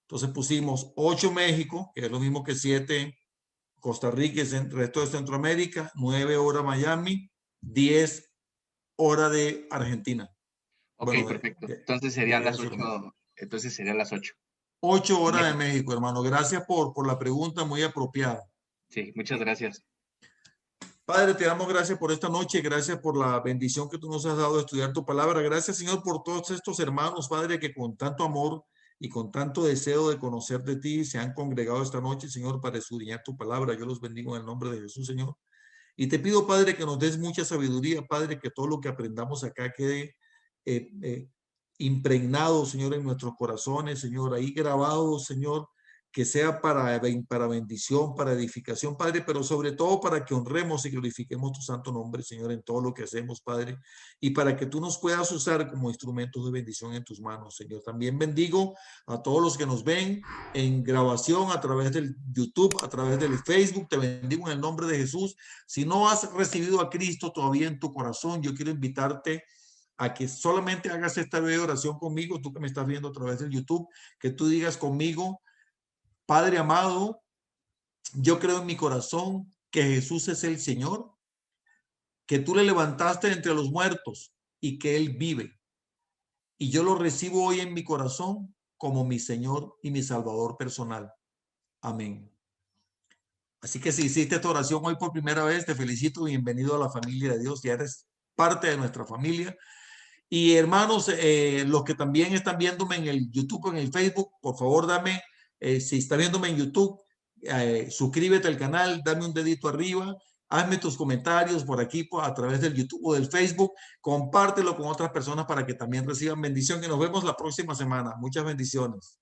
Entonces pusimos 8 México, que es lo mismo que 7 Costa Rica y el resto de Centroamérica, 9 horas Miami, 10 hora de Argentina. Ok, bueno, perfecto. Entonces serían las 8. Entonces serían las 8. 8 horas de México, hermano. Gracias por la pregunta, muy apropiada. Sí, muchas gracias. Padre, te damos gracias por esta noche, gracias por la bendición que tú nos has dado de estudiar tu palabra. Gracias, Señor, por todos estos hermanos, Padre, que con tanto amor y con tanto deseo de conocer de ti se han congregado esta noche, Señor, para escudriñar tu palabra. Yo los bendigo en el nombre de Jesús, Señor. Y te pido, Padre, que nos des mucha sabiduría, Padre, que todo lo que aprendamos acá quede impregnado, Señor, en nuestros corazones, Señor, ahí grabado, Señor, que sea para bendición, para edificación, Padre, pero sobre todo para que honremos y glorifiquemos tu santo nombre, Señor, en todo lo que hacemos, Padre, y para que tú nos puedas usar como instrumentos de bendición en tus manos, Señor. También bendigo a todos los que nos ven en grabación a través del YouTube, a través del Facebook. Te bendigo en el nombre de Jesús. Si no has recibido a Cristo todavía en tu corazón, yo quiero invitarte a que solamente hagas esta breve oración conmigo, tú que me estás viendo a través del YouTube, que tú digas conmigo: Padre amado, yo creo en mi corazón que Jesús es el Señor, que tú le levantaste entre los muertos y que Él vive. y yo lo recibo hoy en mi corazón como mi Señor y mi Salvador personal. Amén. Así que si hiciste esta oración hoy por primera vez, te felicito, bienvenido a la familia de Dios, ya eres parte de nuestra familia. Y hermanos, los que también están viéndome en el YouTube, en el Facebook, por favor dame, si está viéndome en YouTube, suscríbete al canal, dame un dedito arriba, hazme tus comentarios por aquí a través del YouTube o del Facebook, compártelo con otras personas para que también reciban bendición, y nos vemos la próxima semana. Muchas bendiciones.